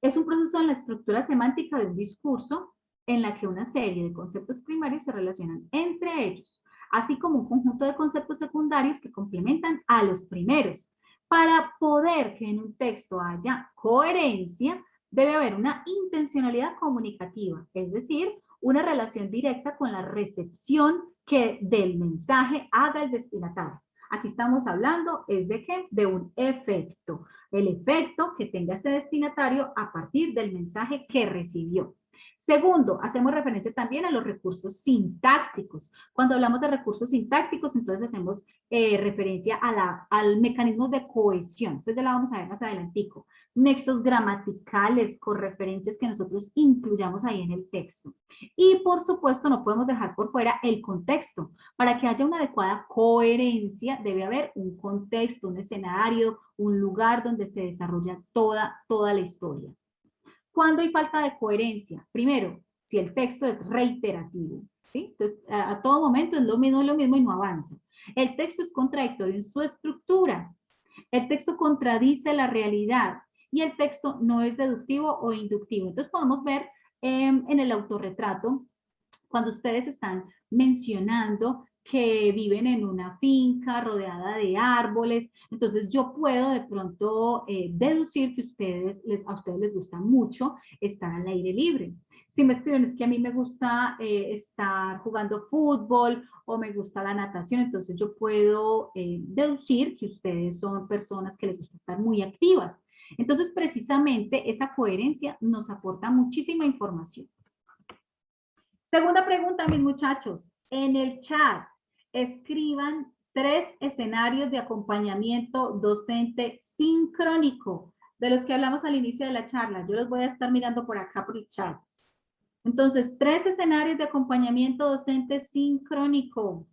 A: es un proceso en la estructura semántica de un discurso en la que una serie de conceptos primarios se relacionan entre ellos, así como un conjunto de conceptos secundarios que complementan a los primeros. Para poder que en un texto haya coherencia, debe haber una intencionalidad comunicativa, es decir, una relación directa con la recepción que del mensaje haga el destinatario. Aquí estamos hablando, ¿es de qué? De un efecto. El efecto que tenga este destinatario a partir del mensaje que recibió. Segundo, hacemos referencia también a los recursos sintácticos. Cuando hablamos de recursos sintácticos, entonces hacemos referencia al mecanismo de cohesión. Entonces ya la vamos a ver más adelantico. Nexos gramaticales con referencias que nosotros incluyamos ahí en el texto. Y por supuesto no podemos dejar por fuera el contexto. Para que haya una adecuada coherencia debe haber un contexto, un escenario, un lugar donde se desarrolla toda la historia. ¿Cuándo hay falta de coherencia? Primero, si el texto es reiterativo, ¿sí? Entonces, a todo momento es lo mismo y no avanza. El texto es contradictorio en su estructura. El texto contradice la realidad y el texto no es deductivo o inductivo. Entonces, podemos ver en el autorretrato, cuando ustedes están mencionando que viven en una finca rodeada de árboles, entonces yo puedo de pronto deducir que a ustedes les gusta mucho estar al aire libre. Si me escriben es que a mí me gusta estar jugando fútbol o me gusta la natación, entonces yo puedo deducir que ustedes son personas que les gusta estar muy activas. Entonces precisamente esa coherencia nos aporta muchísima información. Segunda pregunta, mis muchachos. En el chat, escriban 3 escenarios de acompañamiento docente sincrónico, de los que hablamos al inicio de la charla. Yo los voy a estar mirando por acá por el chat. Entonces, 3 escenarios de acompañamiento docente sincrónico.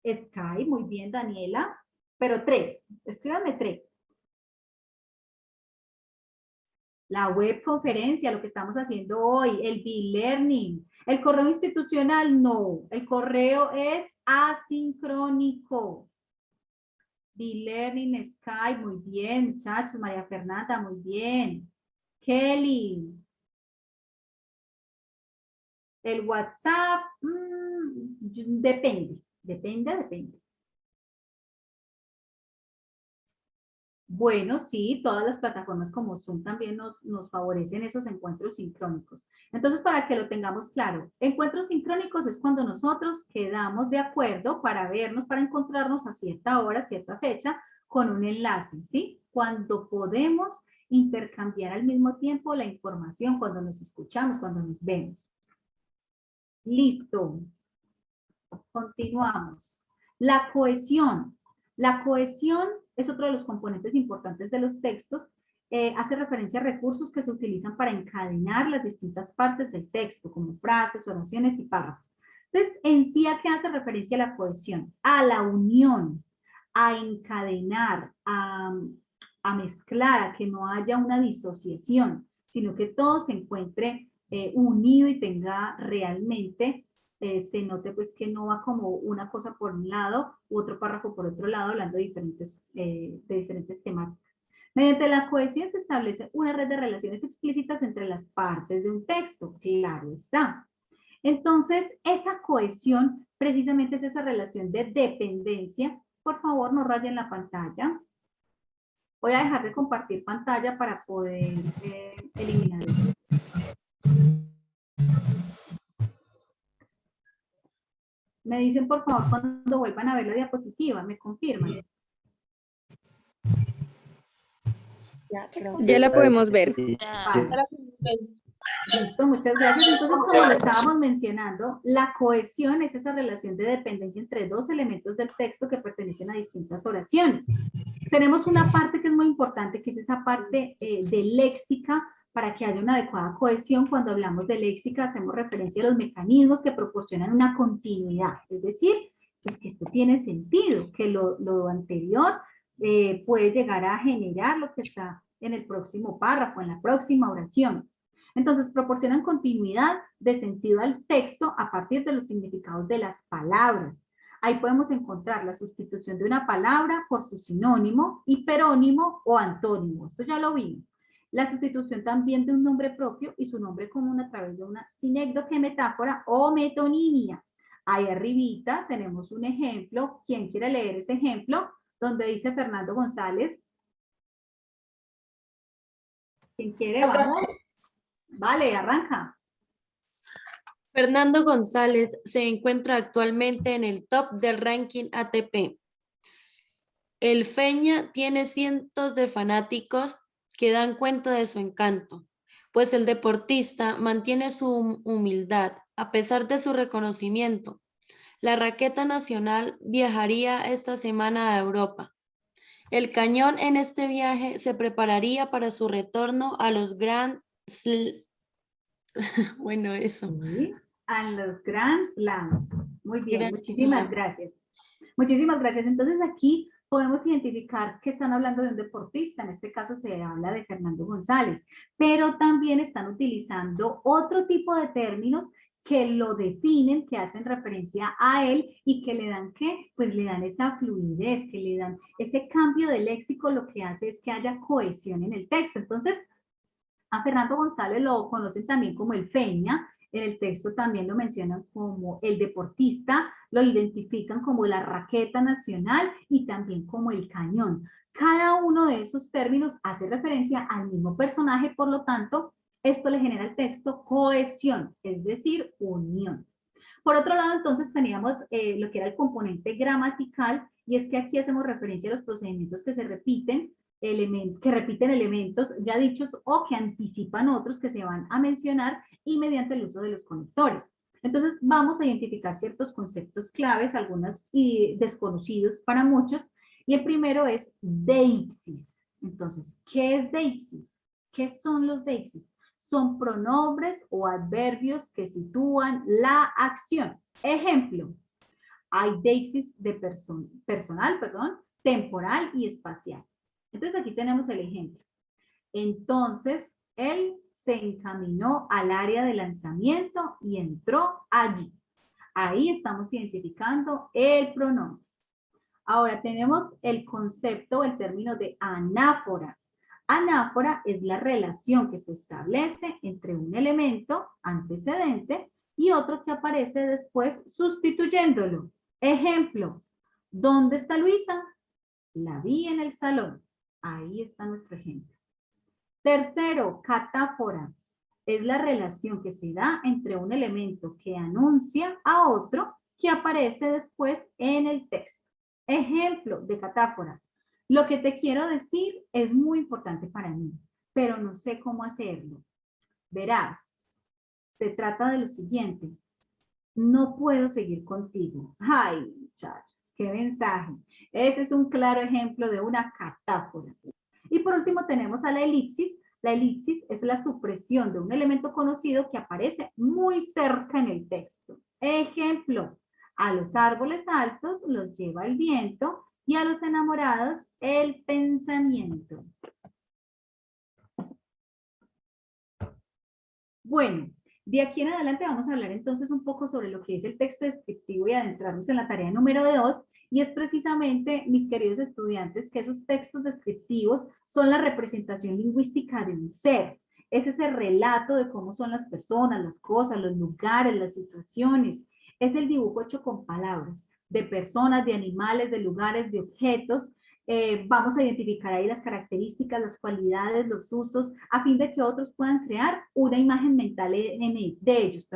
A: Sky, muy bien, Daniela. Pero 3, escríbanme 3. La webconferencia, lo que estamos haciendo hoy, el e-learning, el correo institucional, no, el correo es asincrónico. E-learning, Skype, muy bien, muchachos, María Fernanda, muy bien. Kelly. El WhatsApp, depende. Bueno, sí, todas las plataformas como Zoom también nos favorecen esos encuentros sincrónicos. Entonces, para que lo tengamos claro, encuentros sincrónicos es cuando nosotros quedamos de acuerdo para vernos, para encontrarnos a cierta hora, cierta fecha, con un enlace, ¿sí? Cuando podemos intercambiar al mismo tiempo la información, cuando nos escuchamos, cuando nos vemos. Listo. Continuamos. La cohesión. La cohesión es otro de los componentes importantes de los textos. Hace referencia a recursos que se utilizan para encadenar las distintas partes del texto, como frases, oraciones y párrafos. Entonces, en sí, ¿a qué hace referencia la cohesión? A la unión, a encadenar, a mezclar, a que no haya una disociación, sino que todo se encuentre unido y tenga realmente... se note pues que no va como una cosa por un lado u otro párrafo por otro lado hablando de diferentes temáticas. Mediante la cohesión se establece una red de relaciones explícitas entre las partes de un texto, claro está. Entonces, esa cohesión precisamente es esa relación de dependencia. Por favor, no rayen la pantalla. Voy a dejar de compartir pantalla para poder eliminar esto. Me dicen, por favor, cuando vuelvan a ver la diapositiva, me confirman.
E: Ya la podemos ver.
A: Vale. Listo, muchas gracias. Entonces, como lo estábamos mencionando, la cohesión es esa relación de dependencia entre dos elementos del texto que pertenecen a distintas oraciones. Tenemos una parte que es muy importante, que es esa parte de léxica, para que haya una adecuada cohesión. Cuando hablamos de léxica, hacemos referencia a los mecanismos que proporcionan una continuidad. Es decir, pues que esto tiene sentido, que lo anterior puede llegar a generar lo que está en el próximo párrafo, en la próxima oración. Entonces, proporcionan continuidad de sentido al texto a partir de los significados de las palabras. Ahí podemos encontrar la sustitución de una palabra por su sinónimo, hiperónimo o antónimo. Esto ya lo vimos. La sustitución también de un nombre propio y su nombre común a través de una sinécdoque, metáfora o metonimia. Ahí arribita tenemos un ejemplo. ¿Quién quiere leer ese ejemplo? Donde dice Fernando González. ¿Quién quiere? Vamos. Vale, arranca.
K: Fernando González se encuentra actualmente en el top del ranking ATP. El Feña tiene cientos de fanáticos que dan cuenta de su encanto, pues el deportista mantiene su humildad a pesar de su reconocimiento. La raqueta nacional viajaría esta semana a Europa. El Cañón en este viaje se prepararía para su retorno a los Bueno, eso.
A: Sí, a los Grand Slams. Muy bien,
K: Grand
A: muchísimas
K: Slams.
A: gracias. Muchísimas gracias. Entonces aquí podemos identificar que están hablando de un deportista, en este caso se habla de Fernando González, pero también están utilizando otro tipo de términos que lo definen, que hacen referencia a él y que le dan, ¿qué? Pues le dan esa fluidez, que le dan ese cambio de léxico, lo que hace es que haya cohesión en el texto. Entonces, a Fernando González lo conocen también como el Feña, en el texto también lo mencionan como el deportista, lo identifican como la raqueta nacional y también como el cañón. Cada uno de esos términos hace referencia al mismo personaje, por lo tanto, esto le genera al texto cohesión, es decir, unión. Por otro lado, entonces teníamos lo que era el componente gramatical, y es que aquí hacemos referencia a los procedimientos que se repiten, que repiten elementos ya dichos o que anticipan otros que se van a mencionar y mediante el uso de los conectores. Entonces vamos a identificar ciertos conceptos claves, algunos desconocidos para muchos, y el primero es deixis. Entonces, ¿qué es deixis? ¿Qué son los deixis? Son pronombres o adverbios que sitúan la acción. Ejemplo, hay deixis de personal, temporal y espacial. Entonces aquí tenemos el ejemplo. Entonces, él se encaminó al área de lanzamiento y entró allí. Ahí estamos identificando el pronombre. Ahora tenemos el concepto, el término de anáfora. Anáfora es la relación que se establece entre un elemento antecedente y otro que aparece después sustituyéndolo. Ejemplo, ¿dónde está Luisa? La vi en el salón. Ahí está nuestro ejemplo. Tercero, catáfora. Es la relación que se da entre un elemento que anuncia a otro que aparece después en el texto. Ejemplo de catáfora. Lo que te quiero decir es muy importante para mí, pero no sé cómo hacerlo. Verás, se trata de lo siguiente. No puedo seguir contigo. Ay, muchachos, qué mensaje. Ese es un claro ejemplo de una catáfora. Y por último tenemos a la elipsis. La elipsis es la supresión de un elemento conocido que aparece muy cerca en el texto. Ejemplo, a los árboles altos los lleva el viento y a los enamorados el pensamiento. Bueno, de aquí en adelante vamos a hablar entonces un poco sobre lo que es el texto descriptivo y adentrarnos en la tarea número 2, y es precisamente, mis queridos estudiantes, que esos textos descriptivos son la representación lingüística de un ser. Es ese relato de cómo son las personas, las cosas, los lugares, las situaciones. Es el dibujo hecho con palabras, de personas, de animales, de lugares, de objetos. Vamos a identificar ahí las características, las cualidades, los usos, a fin de que otros puedan crear una imagen mental de ellos.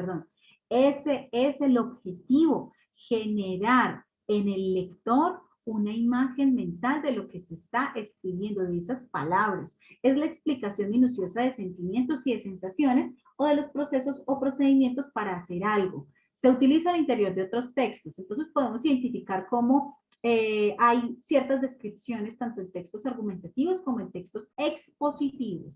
A: Ese es el objetivo, generar en el lector una imagen mental de lo que se está escribiendo, de esas palabras. Es la explicación minuciosa de sentimientos y de sensaciones o de los procesos o procedimientos para hacer algo. Se utiliza al interior de otros textos, entonces podemos identificar cómo hay ciertas descripciones tanto en textos argumentativos como en textos expositivos.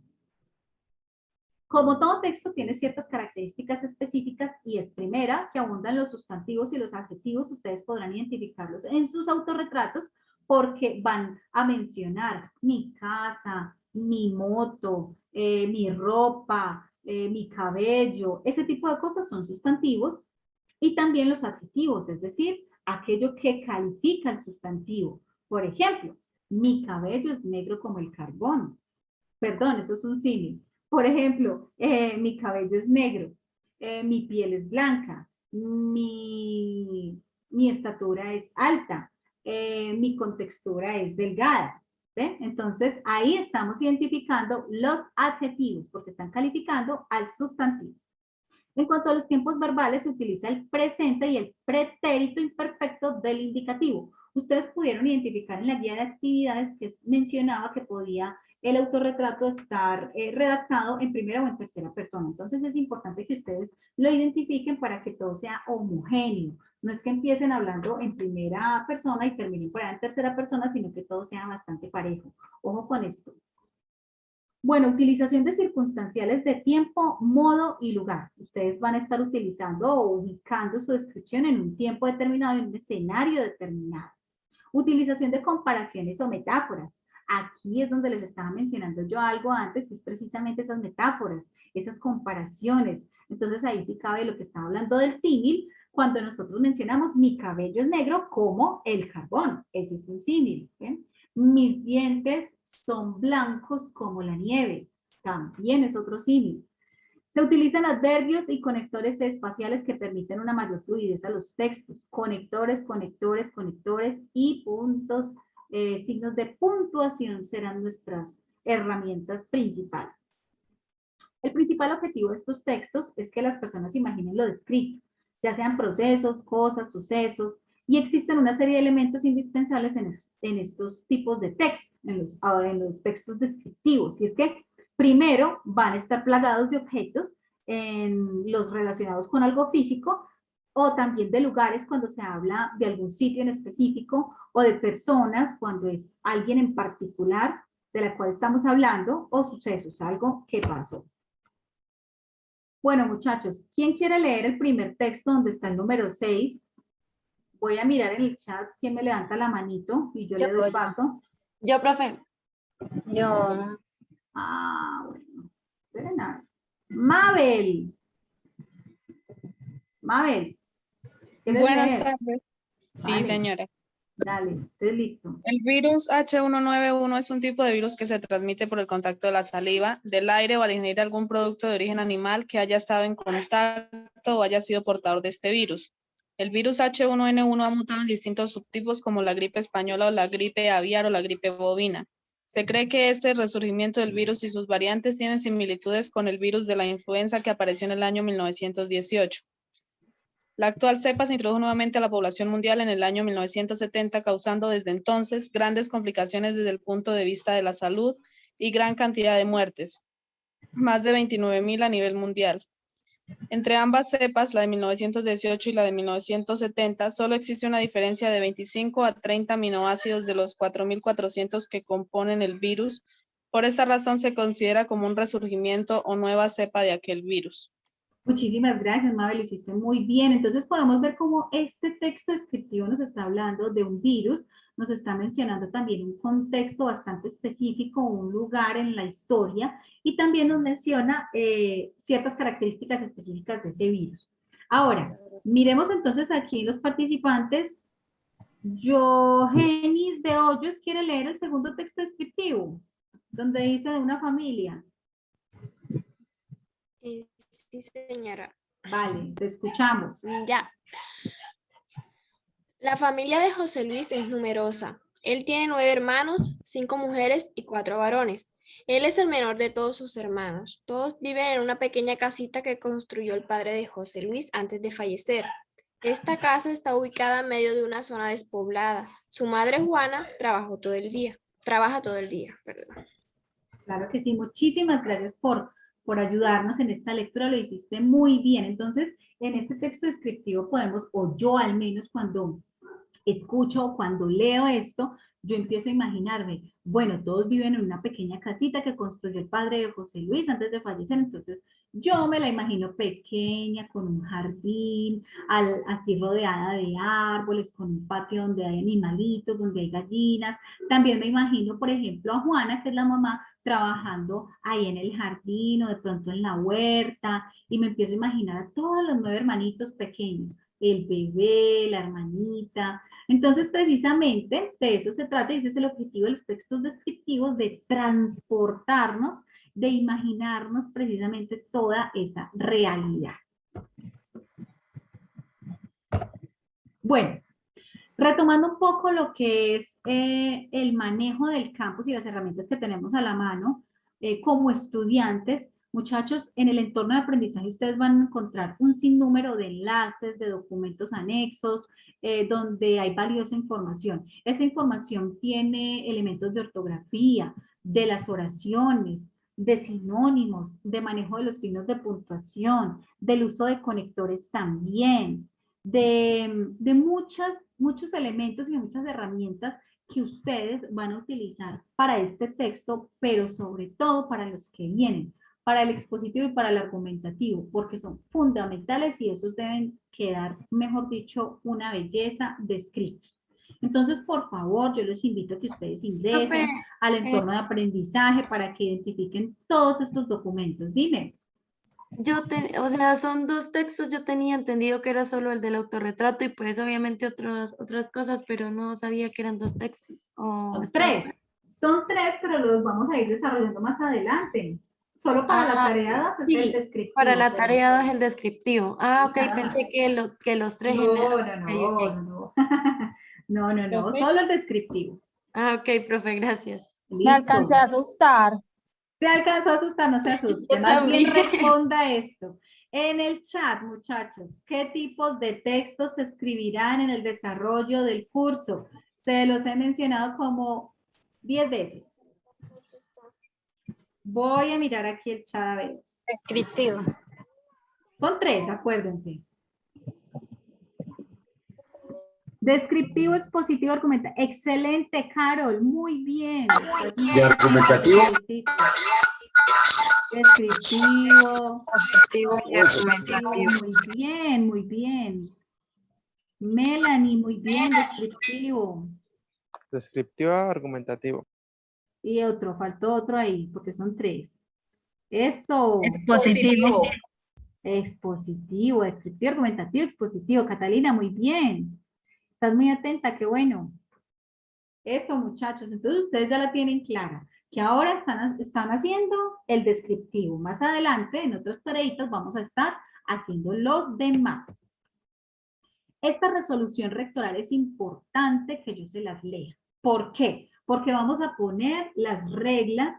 A: Como todo texto tiene ciertas características específicas, y es primera, que abundan los sustantivos y los adjetivos. Ustedes podrán identificarlos en sus autorretratos porque van a mencionar mi casa, mi moto, mi ropa, mi cabello. Ese tipo de cosas son sustantivos. Y también los adjetivos, es decir, aquello que califica el sustantivo. Por ejemplo, mi cabello es negro como el carbón. Perdón, eso es un símil. Por ejemplo, mi cabello es negro, mi piel es blanca, mi estatura es alta, mi contextura es delgada. ¿Ve? Entonces, ahí estamos identificando los adjetivos porque están calificando al sustantivo. En cuanto a los tiempos verbales, se utiliza el presente y el pretérito imperfecto del indicativo. Ustedes pudieron identificar en la guía de actividades que mencionaba que podía el autorretrato estar redactado en primera o en tercera persona. Entonces es importante que ustedes lo identifiquen para que todo sea homogéneo. No es que empiecen hablando en primera persona y terminen por ahí en tercera persona, sino que todo sea bastante parejo. Ojo con esto. Bueno, utilización de circunstanciales de tiempo, modo y lugar. Ustedes van a estar utilizando o ubicando su descripción en un tiempo determinado, en un escenario determinado. Utilización de comparaciones o metáforas. Aquí es donde les estaba mencionando yo algo antes, y es precisamente esas metáforas, esas comparaciones. Entonces ahí sí cabe lo que estaba hablando del símil, cuando nosotros mencionamos mi cabello es negro como el carbón. Ese es un símil. ¿Bien? Mis dientes son blancos como la nieve. También es otro símil. Se utilizan adverbios y conectores espaciales que permiten una mayor fluidez a los textos. Conectores, conectores, conectores y puntos, signos de puntuación serán nuestras herramientas principales. El principal objetivo de estos textos es que las personas imaginen lo descrito, ya sean procesos, cosas, sucesos, y existen una serie de elementos indispensables en estos tipos de textos, en los textos descriptivos. Y es que primero van a estar plagados de objetos, en los relacionados con algo físico, o también de lugares cuando se habla de algún sitio en específico, o de personas cuando es alguien en particular de la cual estamos hablando, o sucesos, algo que pasó. Bueno, muchachos, ¿quién quiere leer el primer texto donde está el número 6? Voy a mirar en el chat quién me levanta la manito y yo le doy paso.
K: Yo, profe.
B: Yo.
A: Ah, bueno. Esperen a ver. Mabel. Mabel. ¿Quieres
L: Buenas
A: leer?
L: tardes. Sí,
A: Vale.
L: señora.
A: Dale, estoy listo.
L: El virus H1N1 es un tipo de virus que se transmite por el contacto de la saliva, del aire o al ingerir algún producto de origen animal que haya estado en contacto o haya sido portador de este virus. El virus H1N1 ha mutado en distintos subtipos como la gripe española o la gripe aviar o la gripe bovina. Se cree que este resurgimiento del virus y sus variantes tienen similitudes con el virus de la influenza que apareció en el año 1918. La actual cepa se introdujo nuevamente a la población mundial en el año 1970, causando desde entonces grandes complicaciones desde el punto de vista de la salud y gran cantidad de muertes, más de 29.000 a nivel mundial. Entre ambas cepas, la de 1918 y la de 1970, solo existe una diferencia de 25 a 30 aminoácidos de los 4.400 que componen el virus. Por esta razón se considera como un resurgimiento o nueva cepa de aquel virus.
A: Muchísimas gracias, Mabel, lo hiciste muy bien. Entonces podemos ver cómo este texto descriptivo nos está hablando de un virus, nos está mencionando también un contexto bastante específico, un lugar en la historia, y también nos menciona ciertas características específicas de ese virus. Ahora, miremos entonces aquí los participantes. Johenis de Hoyos quiere leer el segundo texto descriptivo, donde dice de una familia.
E: Sí, señora.
A: Vale, te escuchamos.
E: Ya. La familia de José Luis es numerosa. Él tiene 9 hermanos, 5 mujeres y 4 varones. Él es el menor de todos sus hermanos. Todos viven en una pequeña casita que construyó el padre de José Luis antes de fallecer. Esta casa está ubicada en medio de una zona despoblada. Su madre Juana trabaja todo el día. Perdón.
A: Claro que sí, muchísimas gracias por ayudarnos en esta lectura, lo hiciste muy bien. Entonces, en este texto descriptivo podemos, o yo al menos cuando escucho o cuando leo esto, yo empiezo a imaginarme, bueno, todos viven en una pequeña casita que construyó el padre de José Luis antes de fallecer, entonces yo me la imagino pequeña, con un jardín, así rodeada de árboles, con un patio donde hay animalitos, donde hay gallinas. También me imagino, por ejemplo, a Juana, que es la mamá, trabajando ahí en el jardín o de pronto en la huerta, y me empiezo a imaginar a todos los 9 hermanitos pequeños, el bebé, la hermanita. Entonces, precisamente de eso se trata, y ese es el objetivo de los textos descriptivos, de transportarnos, de imaginarnos precisamente toda esa realidad. Bueno, retomando un poco lo que es el manejo del campus y las herramientas que tenemos a la mano como estudiantes, Muchachos, en el entorno de aprendizaje ustedes van a encontrar un sinnúmero de enlaces, de documentos anexos, donde hay valiosa información. Esa información tiene elementos de ortografía, de las oraciones, de sinónimos, de manejo de los signos de puntuación, del uso de conectores también, de muchos elementos y muchas herramientas que ustedes van a utilizar para este texto, pero sobre todo para los que vienen, para el expositivo y para el argumentativo, porque son fundamentales y esos deben quedar, mejor dicho, una belleza de escritos. Entonces, por favor, yo les invito a que ustedes ingresen al entorno de aprendizaje para que identifiquen todos estos documentos. Dime.
K: O sea, son 2 textos, yo tenía entendido que era solo el del autorretrato y pues obviamente otras cosas, pero no sabía que eran 2 textos.
A: Son 3, pero los vamos a ir desarrollando más adelante. Solo para la tarea 2 es el descriptivo.
K: Para la tarea 2 es el descriptivo. Ok, pensé que los 3
A: No, solo el descriptivo.
K: Ok, profe, gracias.
G: Me alcancé a asustar.
A: Se alcanzó a asustar, no se asuste.
K: Yo
A: Más bien
K: también.
A: responda esto. En el chat, muchachos, ¿qué tipos de textos se escribirán en el desarrollo del curso? Se los he mencionado como 10 veces. Voy a mirar aquí el chat a ver.
B: Descriptivo.
A: Son 3, acuérdense. Descriptivo, expositivo, argumentativo. Excelente, Carol. Muy bien.
J: ¿Y argumentativo?
A: Descriptivo.
B: Positivo y argumentativo.
A: Muy bien, muy bien. Melanie, muy bien, descriptivo.
C: Descriptivo, argumentativo.
A: Y otro, faltó otro ahí, porque son 3. Eso.
G: Expositivo.
A: Expositivo, descriptivo, argumentativo, expositivo. Catalina, muy bien. Estás muy atenta, qué bueno. Eso, muchachos. Entonces, ustedes ya la tienen clara. Que ahora están haciendo el descriptivo. Más adelante, en otros tareitas, vamos a estar haciendo los demás. Esta resolución rectoral es importante que yo se las lea. ¿Por qué? Porque vamos a poner las reglas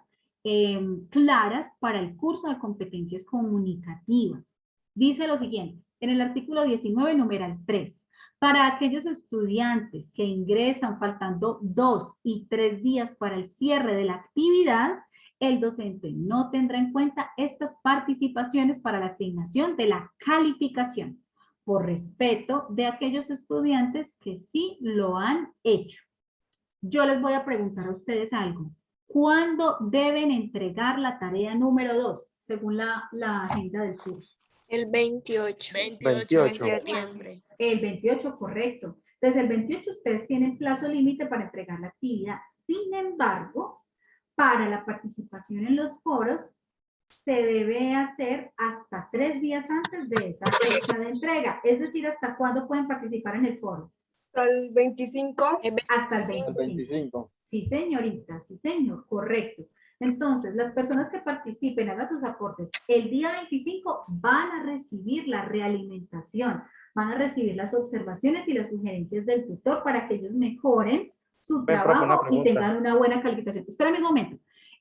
A: claras para el curso de competencias comunicativas. Dice lo siguiente, en el artículo 19, numeral 3. Para aquellos estudiantes que ingresan faltando 2 y 3 días para el cierre de la actividad, el docente no tendrá en cuenta estas participaciones para la asignación de la calificación, por respeto de aquellos estudiantes que sí lo han hecho. Yo les voy a preguntar a ustedes algo. ¿Cuándo deben entregar la tarea número 2, según la agenda del curso?
E: El 28.
C: 28.
E: de septiembre.
A: El 28, correcto. Entonces, el 28 ustedes tienen plazo límite para entregar la actividad. Sin embargo, para la participación en los foros, se debe hacer hasta 3 días antes de esa fecha de entrega. Es decir, ¿hasta cuándo pueden participar en el foro?
F: Hasta el 25.
A: Hasta el 25. Sí, señorita, sí, señor, correcto. Entonces, las personas que participen, hagan sus aportes, el día 25 van a recibir la realimentación, van a recibir las observaciones y las sugerencias del tutor para que ellos mejoren su trabajo y tengan una buena calificación. Espérame un momento.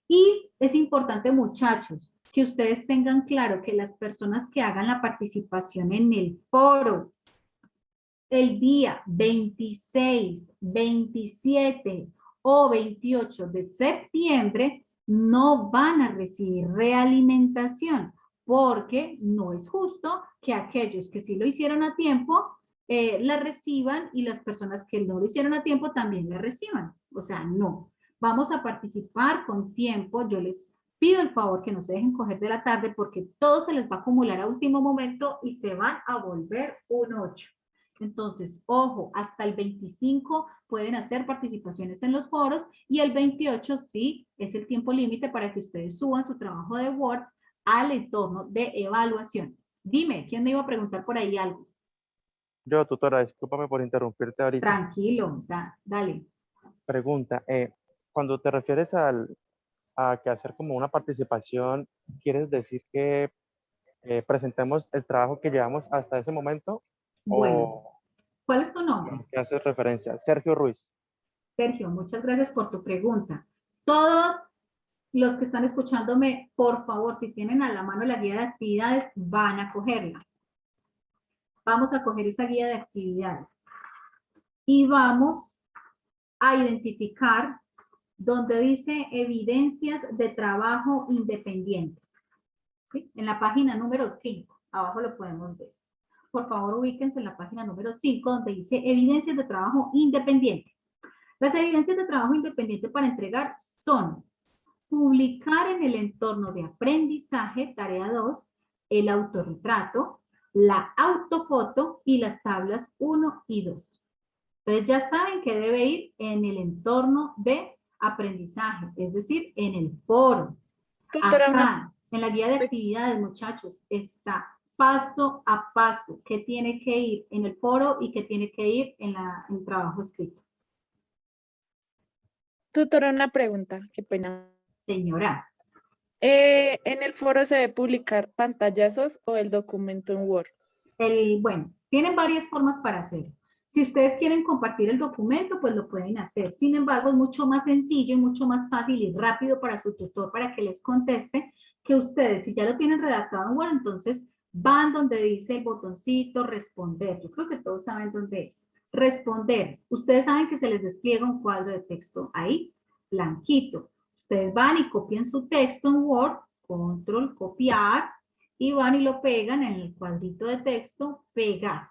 A: Y es importante, muchachos, que ustedes tengan claro que las personas que hagan la participación en el foro el día 26, 27 o 28 de septiembre no van a recibir realimentación porque no es justo que aquellos que sí lo hicieron a tiempo la reciban y las personas que no lo hicieron a tiempo también la reciban. O sea, no. Vamos a participar con tiempo. Yo les pido el favor que no se dejen coger de la tarde porque todo se les va a acumular a último momento y se van a volver un 8. Entonces, ojo, hasta el 25 pueden hacer participaciones en los foros y el 28 sí es el tiempo límite para que ustedes suban su trabajo de Word al entorno de evaluación. Dime, ¿quién me iba a preguntar por ahí algo?
C: Yo, tutora, discúlpame por interrumpirte ahorita.
A: Tranquilo, dale.
C: Pregunta, cuando te refieres a que hacer como una participación, ¿quieres decir que presentemos el trabajo que llevamos hasta ese momento?
A: Bueno, ¿cuál es tu nombre?
C: ¿A qué haces referencia? Sergio Ruiz.
A: Sergio, muchas gracias por tu pregunta. Todos Los que están escuchándome, por favor, si tienen a la mano la guía de actividades, van a cogerla. Vamos a coger esa guía de actividades. Y vamos a identificar donde dice evidencias de trabajo independiente. ¿Sí? En la página número 5, abajo lo podemos ver. Por favor, ubíquense en la página número 5, donde dice evidencias de trabajo independiente. Las evidencias de trabajo independiente para entregar son publicar en el entorno de aprendizaje, tarea 2, el autorretrato, la autofoto y las tablas 1 y 2. Entonces ya saben que debe ir en el entorno de aprendizaje, es decir, en el foro. Acá, en la guía de actividades, muchachos, está paso a paso que tiene que ir en el foro y que tiene que ir en el trabajo escrito.
M: Tutora, una pregunta, qué pena.
A: Señora.
M: ¿En el foro se debe publicar pantallazos o el documento en Word?
A: Bueno, tienen varias formas para hacerlo. Si ustedes quieren compartir el documento, pues lo pueden hacer. Sin embargo, es mucho más sencillo y mucho más fácil y rápido para su tutor para que les conteste que ustedes, si ya lo tienen redactado en Word, entonces van donde dice el botoncito responder. Yo creo que todos saben dónde es. Responder. Ustedes saben que se les despliega un cuadro de texto ahí, blanquito. Ustedes van y copian su texto en Word, control, copiar, y van y lo pegan en el cuadrito de texto, pegar.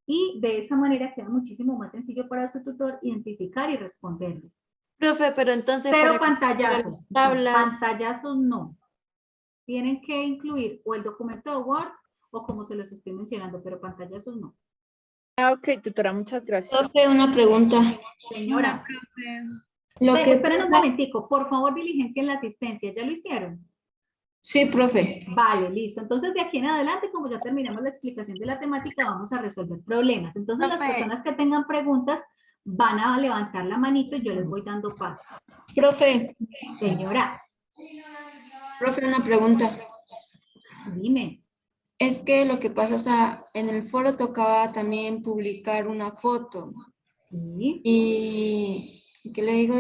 A: Y de esa manera queda muchísimo más sencillo para su tutor identificar y responderles.
K: Profe, pero entonces...
A: Pero pantallazos.
K: Tablas...
A: Pantallazos no. Tienen que incluir o el documento de Word o como se los estoy mencionando, pero pantallazos no.
M: Ok, tutora, muchas gracias.
B: Profe, una pregunta.
A: Señora.
B: Esperen
A: un momentico, por favor, diligencien la asistencia. ¿Ya lo hicieron?
B: Sí, profe.
A: Vale, listo. Entonces, de aquí en adelante, como ya terminamos la explicación de la temática, vamos a resolver problemas. Entonces, las personas que tengan preguntas van a levantar la manito y yo les voy dando paso.
B: Profe.
A: Señora.
B: Profe, una pregunta.
A: Dime.
B: Es que lo que pasa es que en el foro tocaba también publicar una foto.
A: Sí.
B: Y ¿qué le digo?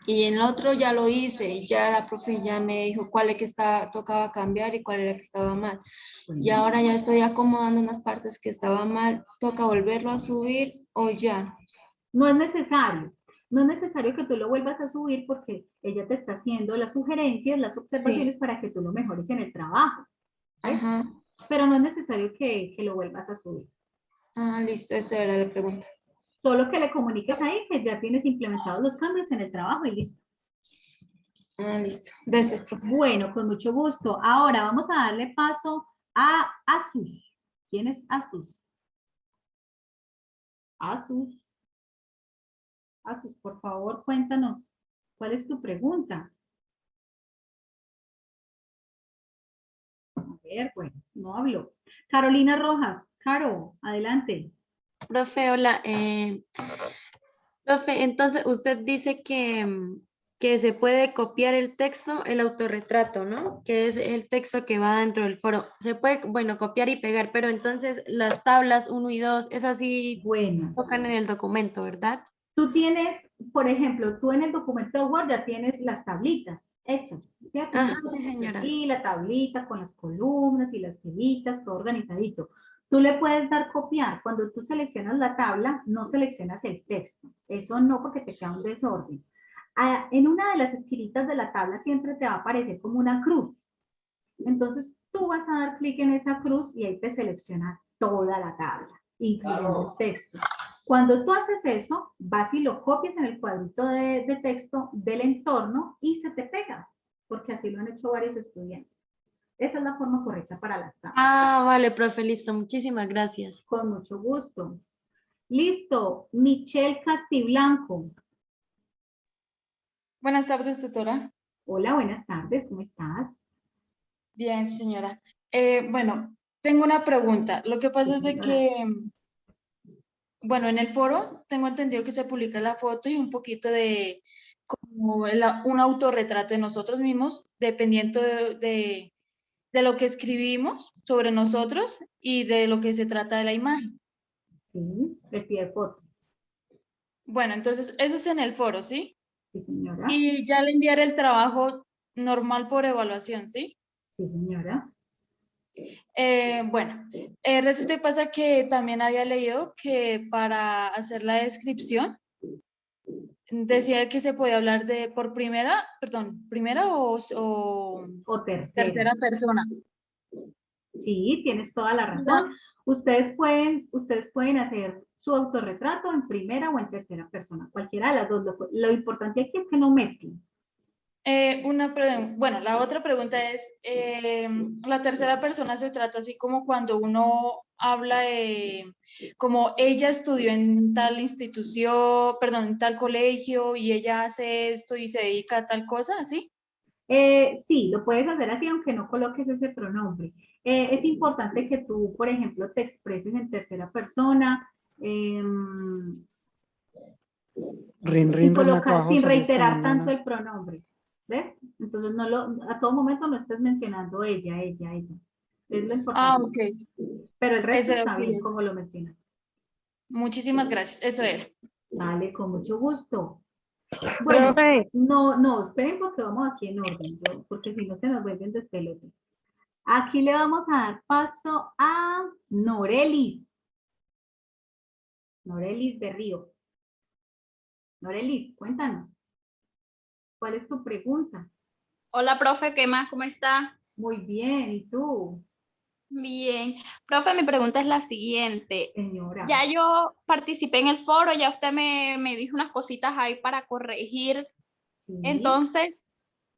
B: Y en el otro ya lo hice y ya la profe ya me dijo cuál es que tocaba cambiar y cuál era que estaba mal. Y ahora ya estoy acomodando unas partes que estaban mal. ¿Toca volverlo a subir o ya?
A: No es necesario. No es necesario que tú lo vuelvas a subir porque ella te está haciendo las sugerencias, las observaciones para que tú lo mejores en el trabajo. ¿Sí?
B: Ajá.
A: Pero no es necesario que lo vuelvas a subir.
B: Ah, listo, esa era la pregunta.
A: Solo que le comuniques ahí que ya tienes implementados los cambios en el trabajo y listo.
B: Ah, listo. Gracias, profe.
A: Bueno, con mucho gusto. Ahora vamos a darle paso a Asus. ¿Quién es Asus? Asus. Asus, por favor, cuéntanos. ¿Cuál es tu pregunta? A ver, bueno, no hablo. Carolina Rojas. Caro, adelante.
K: Profe, hola. Profe, entonces usted dice que se puede copiar el texto, el autorretrato, ¿no? Que es el texto que va dentro del foro. Se puede, bueno, copiar y pegar, pero entonces las tablas 1 y 2, esas sí tocan en el documento, ¿verdad?
A: Tú tienes, por ejemplo, tú en el documento de Word ya tienes las tablitas hechas, ¿cierto?
K: Ajá, sí, señora.
A: Y la tablita con las columnas y las filitas, todo organizadito. Tú le puedes dar copiar. Cuando tú seleccionas la tabla, no seleccionas el texto. Eso no, porque te queda un desorden. En una de las esquinitas de la tabla siempre te va a aparecer como una cruz. Entonces, tú vas a dar clic en esa cruz y ahí te selecciona toda la tabla, incluyendo el texto. Cuando tú haces eso, vas y lo copias en el cuadrito de texto del entorno y se te pega, porque así lo han hecho varios estudiantes. Esa es la forma correcta para las tablas.
K: Ah, vale, profe, listo. Muchísimas gracias.
A: Con mucho gusto. Listo. Michelle Castiblanco.
F: Buenas tardes, tutora.
A: Hola, buenas tardes. ¿Cómo estás?
F: Bien, señora. Bueno, tengo una pregunta. Lo que pasa es de que, bueno, en el foro tengo entendido que se publica la foto y un poquito de como un autorretrato de nosotros mismos, dependiendo de lo que escribimos sobre nosotros y de lo que se trata de la imagen.
A: Sí, de pie de foto.
F: Bueno, entonces, eso es en el foro, ¿sí?
A: Sí, señora.
F: Y ya le enviaré el trabajo normal por evaluación, ¿sí?
A: Sí, señora.
F: Bueno, resulta y pasa que también había leído que para hacer la descripción decía que se podía hablar de por primera, perdón, primera
A: O
F: tercera
A: tercera.
F: persona.
A: Sí, tienes toda la razón. Ustedes pueden hacer su autorretrato en primera o en tercera persona, cualquiera de las dos. Lo importante aquí es que no mezclen.
F: Bueno, la otra pregunta es, la tercera persona se trata así como cuando uno habla de, como ella estudió en tal institución, perdón, en tal colegio y ella hace esto y se dedica a tal cosa, ¿así?
A: Sí, lo puedes hacer así, aunque no coloques ese pronombre. Es importante que tú, por ejemplo, te expreses en tercera persona. Y colocar sin reiterar tanto el pronombre. ¿Ves? Entonces a todo momento no estés mencionando ella. Es lo importante.
F: Ah, ok.
A: Pero el resto
F: Eso,
A: está
F: ok.
A: bien como lo mencionas.
F: Muchísimas gracias, eso era.
A: Vale, con mucho gusto. Bueno, no, esperen porque vamos aquí en orden, porque si no se nos vuelven despelotes. Aquí le vamos a dar paso a Norelis. Norelis de Río. Norelis, cuéntanos. ¿Cuál es tu pregunta?
N: Hola, profe, ¿qué más? ¿Cómo está?
A: Muy bien, ¿y tú?
N: Bien. Profe, mi pregunta es la siguiente.
A: Señora.
N: Ya yo participé en el foro, ya usted me dijo unas cositas ahí para corregir.
A: Sí.
N: Entonces,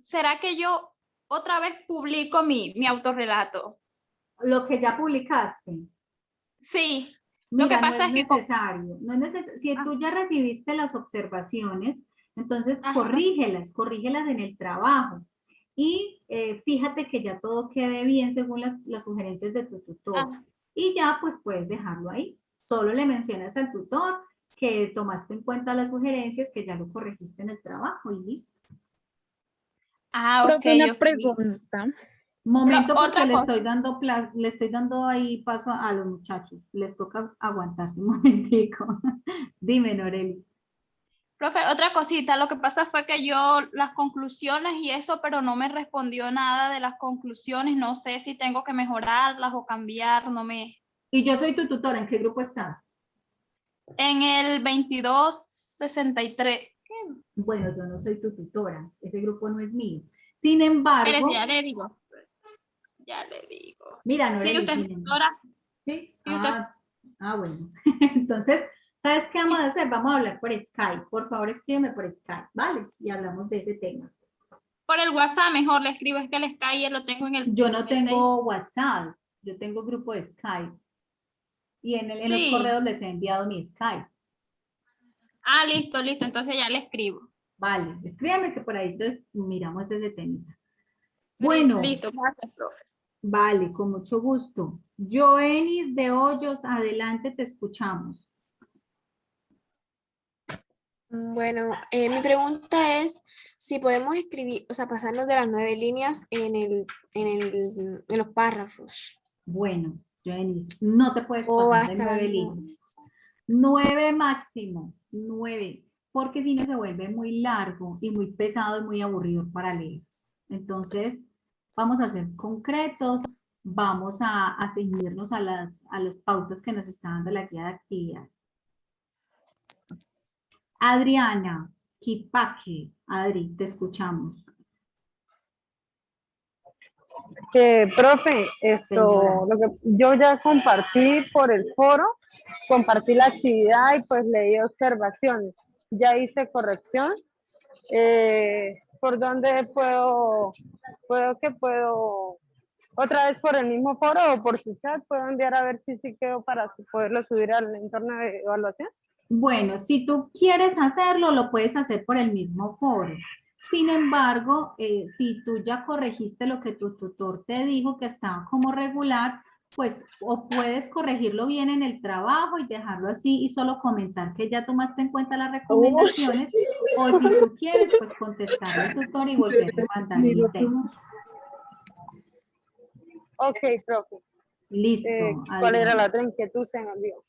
N: ¿será que yo otra vez publico mi autorrelato?
A: Lo que ya publicaste.
N: Sí.
A: Mira,
N: Lo que
A: no
N: pasa
A: es
N: es que...
A: necesario. Si tú ya recibiste las observaciones, entonces
N: Ajá.
A: corrígelas en el trabajo. Y fíjate que ya todo quede bien según las sugerencias de tu tutor.
N: Ah.
A: Y ya pues puedes dejarlo ahí. Solo le mencionas al tutor que tomaste en cuenta las sugerencias, que ya lo corregiste en el trabajo y listo.
N: Ah, ok,
M: Profe, una
N: ok.
M: pregunta.
A: Momento porque
N: Otra
A: le
N: cosa.
A: estoy dando ahí paso a los muchachos. Les toca aguantarse un momentico. Dime, Noreli.
N: Profe, otra cosita, lo que pasa fue que yo las conclusiones y eso, pero no me respondió nada de las conclusiones, no sé si tengo que mejorarlas o cambiar, no me...
A: Y yo soy tu tutora, ¿en qué grupo estás?
N: En el 2263.
A: Bueno, yo no soy tu tutora, ese grupo no es mío. Sin embargo...
N: Ya le digo. Ya le digo.
A: Mira,
N: Sí,
A: Noreli,
N: usted es mi tutora.
A: ¿Sí?
N: Sí, usted.
A: Bueno. Entonces, ¿sabes qué vamos a hacer? Vamos a hablar por Skype. Por favor, escríbeme por Skype, ¿vale? Y hablamos de ese tema.
N: Por el WhatsApp mejor le escribo, es que el Skype lo tengo en el...
A: Yo no tengo WhatsApp, yo tengo grupo de Skype. Y en los correos les he enviado mi Skype.
N: Ah, listo, entonces ya le escribo.
A: Vale, escríbame que por ahí entonces miramos ese temita. Bueno.
N: Listo, gracias, profe.
A: Vale, con mucho gusto. Joenis de Hoyos, adelante, te escuchamos.
E: Bueno, mi pregunta es si podemos escribir, o sea, pasarnos de las 9 líneas en los párrafos.
A: Bueno, Joenis, no te puedes
E: O
A: pasar de
E: hasta
A: 9
E: las
A: líneas. 9 máximo, 9, porque si no se vuelve muy largo y muy pesado y muy aburrido para leer. Entonces, vamos a ser concretos, vamos a ceñirnos a las pautas que nos está dando la guía de actividades. Adriana, Kipaque, Adri, te escuchamos.
O: Profe, yo ya compartí por el foro, compartí la actividad y pues leí observaciones. Ya hice corrección. ¿Por dónde puedo, otra vez por el mismo foro o por su chat, puedo enviar a ver si sí quedó para poderlo subir al entorno de evaluación?
A: Bueno, si tú quieres hacerlo, lo puedes hacer por el mismo foro. Sin embargo, si tú ya corregiste lo que tu tutor te dijo que estaba como regular, pues o puedes corregirlo bien en el trabajo y dejarlo así y solo comentar que ya tomaste en cuenta las recomendaciones, o si tú quieres, pues contestarle al tutor y volver a mandar el texto.
O: Ok, profe.
A: Listo.
O: ¿Cuál era la otra inquietud? Se me olvidó.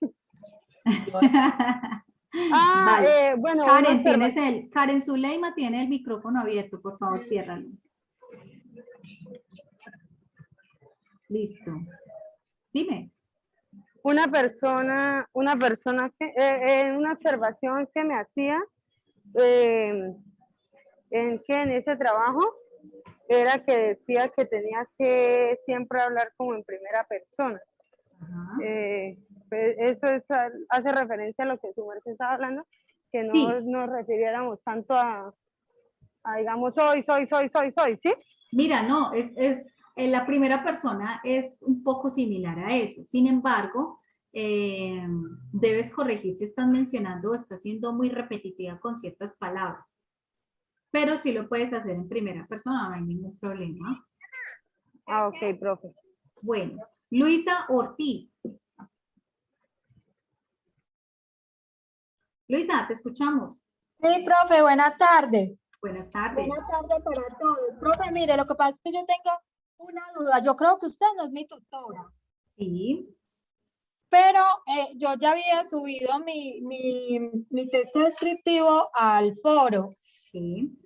A: Vale.
O: Bueno, una
A: Karen,
O: observación.
A: Karen Zuleima tiene el micrófono abierto, por favor, ciérralo. Listo. Dime.
O: Una persona que, una observación que me hacía, en ese trabajo, era que decía que tenía que siempre hablar como en primera persona. Pues eso hace referencia a lo que su merced estaba hablando, que no
A: Sí.
O: nos refiriéramos tanto a digamos, soy, ¿sí?
A: Mira, no, en la primera persona es un poco similar a eso. Sin embargo, debes corregir si estás mencionando o estás siendo muy repetitiva con ciertas palabras. Pero sí lo puedes hacer en primera persona, no hay ningún problema.
O: Ah, ok, profe.
A: Bueno, Luisa Ortiz. Luisa, te escuchamos.
G: Sí, profe, buenas tardes.
A: Buenas tardes.
G: Buenas tardes para todos. Profe, mire, lo que pasa es que yo tengo una duda. Yo creo que usted no es mi tutora.
A: Sí.
G: Pero yo ya había subido mi texto descriptivo al foro.
A: Sí.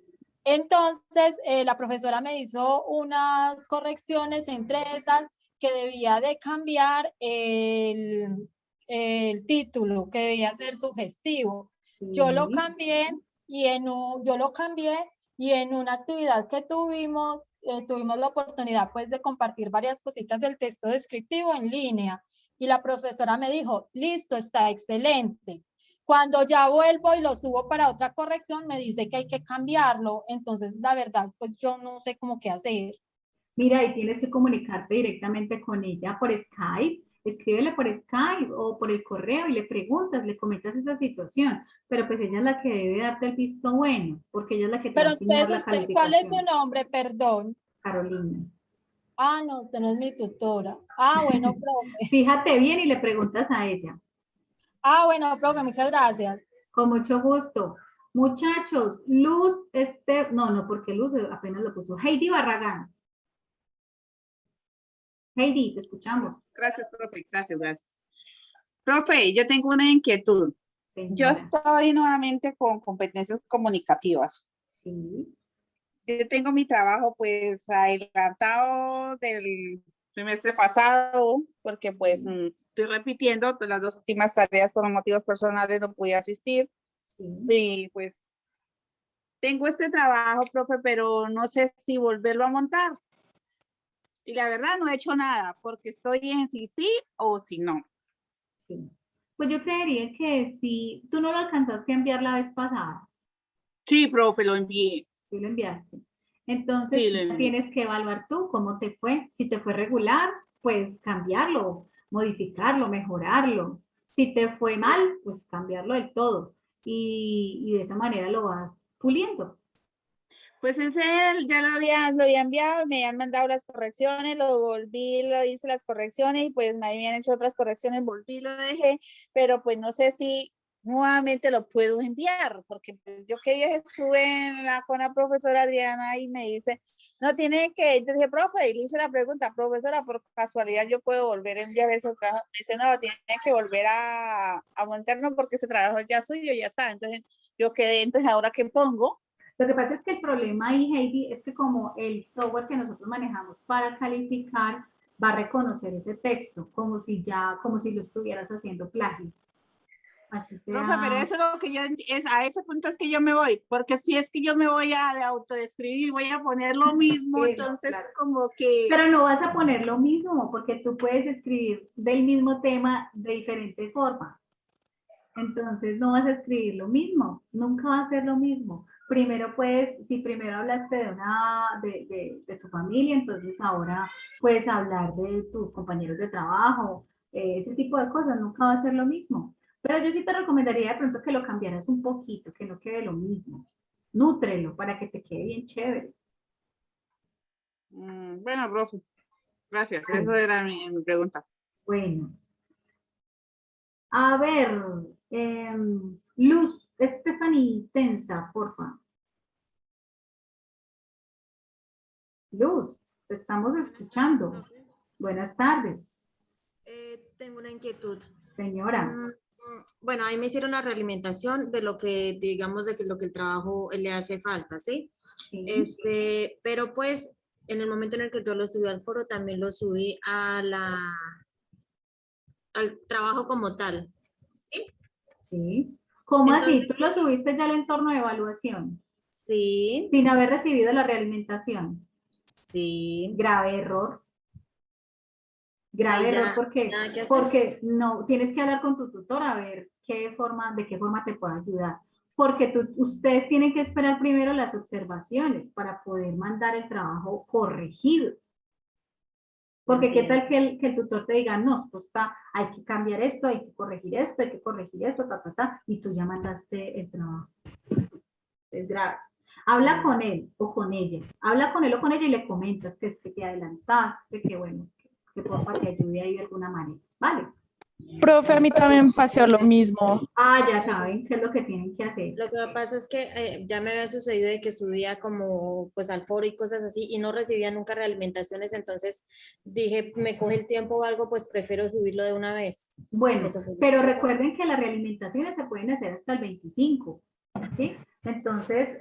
G: Entonces, la profesora me hizo unas correcciones, entre esas que debía de cambiar el título, que debía ser sugestivo. Yo lo cambié y en una actividad que tuvimos la oportunidad pues de compartir varias cositas del texto descriptivo en línea y la profesora me dijo, listo, está excelente. Cuando ya vuelvo y lo subo para otra corrección, me dice que hay que cambiarlo. Entonces, la verdad, pues yo no sé cómo qué hacer.
A: Mira, ahí tienes que comunicarte directamente con ella por Skype. Escríbele por Skype o por el correo y le preguntas, le comentas esa situación. Pero pues ella es la que debe darte el visto bueno, porque ella es la que te va a
G: Pero
A: asignar
G: entonces,
A: la
G: usted, ¿cuál es su
A: calificación.
G: nombre? Perdón.
A: Carolina.
G: Ah, no, usted no es mi tutora. Ah, bueno, profe.
A: Fíjate bien y le preguntas a ella.
G: Ah, bueno, profe, muchas gracias.
A: Con mucho gusto. Muchachos, Luz, no, porque Luz apenas lo puso. Heidi Barragán. Heidi, te escuchamos.
D: Gracias, profe. Gracias. Profe, yo tengo una inquietud.
A: Señora.
D: Yo estoy nuevamente con competencias comunicativas.
A: Sí.
D: Yo tengo mi trabajo pues adelantado del trimestre pasado porque pues estoy repitiendo las 2 últimas tareas por motivos personales, no pude asistir. Y pues tengo este trabajo, profe, pero no sé si volverlo a montar. Y la verdad no he hecho nada porque estoy en si sí o si no.
A: Sí. Pues yo creería que si tú no lo alcanzaste a enviar la vez pasada.
D: Sí, profe, lo envié.
A: Sí, lo enviaste. Entonces,
D: Sí, lo envié.
A: tienes que evaluar tú cómo te fue. Si te fue regular, pues cambiarlo, modificarlo, mejorarlo. Si te fue mal, pues cambiarlo del todo. Y de esa manera lo vas puliendo.
D: Pues ese ya lo había enviado, me habían mandado las correcciones, lo volví, lo hice las correcciones y pues me habían hecho otras correcciones, volví, lo dejé, pero pues no sé si nuevamente lo puedo enviar, porque pues, yo que día estuve con la profesora Adriana y me dice, no tiene que, yo dije, profe, y le hice la pregunta, profesora, por casualidad yo puedo volver a enviar ese trabajo, dice, no, tiene que volver a montarlo porque ese trabajo ya es suyo, ya está, entonces yo quedé, entonces ahora ¿qué pongo?
A: Lo que pasa es que el problema ahí, Heidi, es que como el software que nosotros manejamos para calificar va a reconocer ese texto como si lo estuvieras haciendo plagio. Así sea.
D: Profe, pero eso es lo que a ese punto es que yo me voy, porque si es que yo me voy a autodescribir, voy a poner lo mismo,
A: Sí,
D: entonces
A: claro.
D: como que...
A: Pero no vas a poner lo mismo, porque tú puedes escribir del mismo tema de diferente forma. Entonces no vas a escribir lo mismo, nunca va a ser lo mismo. Primero pues, si primero hablaste de tu familia, entonces ahora puedes hablar de tus compañeros de trabajo, ese tipo de cosas, nunca va a ser lo mismo. Pero yo sí te recomendaría de pronto que lo cambiaras un poquito, que no quede lo mismo. Nútrelo para que te quede bien chévere.
D: Bueno, profe, gracias, eso era mi pregunta.
A: Bueno. A ver, Luz, Stephanie Tensa, porfa. Luz, te estamos escuchando. Buenas tardes.
B: Tengo una inquietud.
A: Señora.
P: Bueno, ahí me hicieron una realimentación de lo que, digamos, de que lo que el trabajo le hace falta, ¿sí? Pero pues, en el momento en el que yo lo subí al foro, también lo subí al trabajo como tal, ¿sí?
A: Sí. ¿Cómo así?
P: Entonces,
A: ¿Tú lo subiste ya al entorno de evaluación?
P: Sí.
A: Sin haber recibido la realimentación.
P: Sí.
A: Grave error. Grave
P: Ahí ya,
A: error porque,
P: nada que hacer.
A: porque no, tienes que hablar con tu tutor a ver de qué forma te puede ayudar. Porque ustedes tienen que esperar primero las observaciones para poder mandar el trabajo corregido. Porque qué tal que el tutor te diga, no, esto está, hay que cambiar esto, hay que corregir esto, y tú ya mandaste el trabajo. Es grave. Habla con él o con ella. Habla con él o con ella y le comentas que es que te adelantaste, que bueno, que porfa te ayude ahí de alguna manera. ¿Vale?
M: Profe, a mí también pasó lo mismo.
A: Ah, ya saben qué es lo que tienen que hacer.
P: Lo que pasa es que ya me había sucedido de que subía como pues al foro y cosas así y no recibía nunca realimentaciones, entonces dije, me coge el tiempo o algo, pues prefiero subirlo de una vez.
A: Bueno,
P: Eso fue lo
A: pero
P: que pasó.
A: recuerden que las realimentaciones se pueden hacer hasta el 25, ¿sí? Entonces,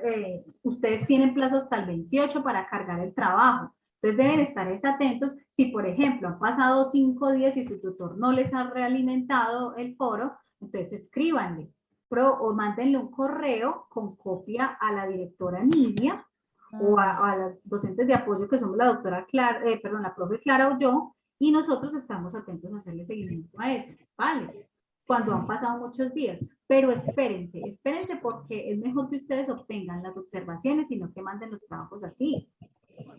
A: ustedes tienen plazo hasta el 28 para cargar el trabajo. Entonces deben estar atentos. Si, por ejemplo, han pasado 5 días y su tutor no les ha realimentado el foro, entonces escríbanle o mándenle un correo con copia a la directora Nidia o a las docentes de apoyo que somos la doctora Clara, la profe Clara o yo, y nosotros estamos atentos a hacerle seguimiento a eso, ¿vale? Cuando han pasado muchos días. Pero espérense porque es mejor que ustedes obtengan las observaciones y no que manden los trabajos así.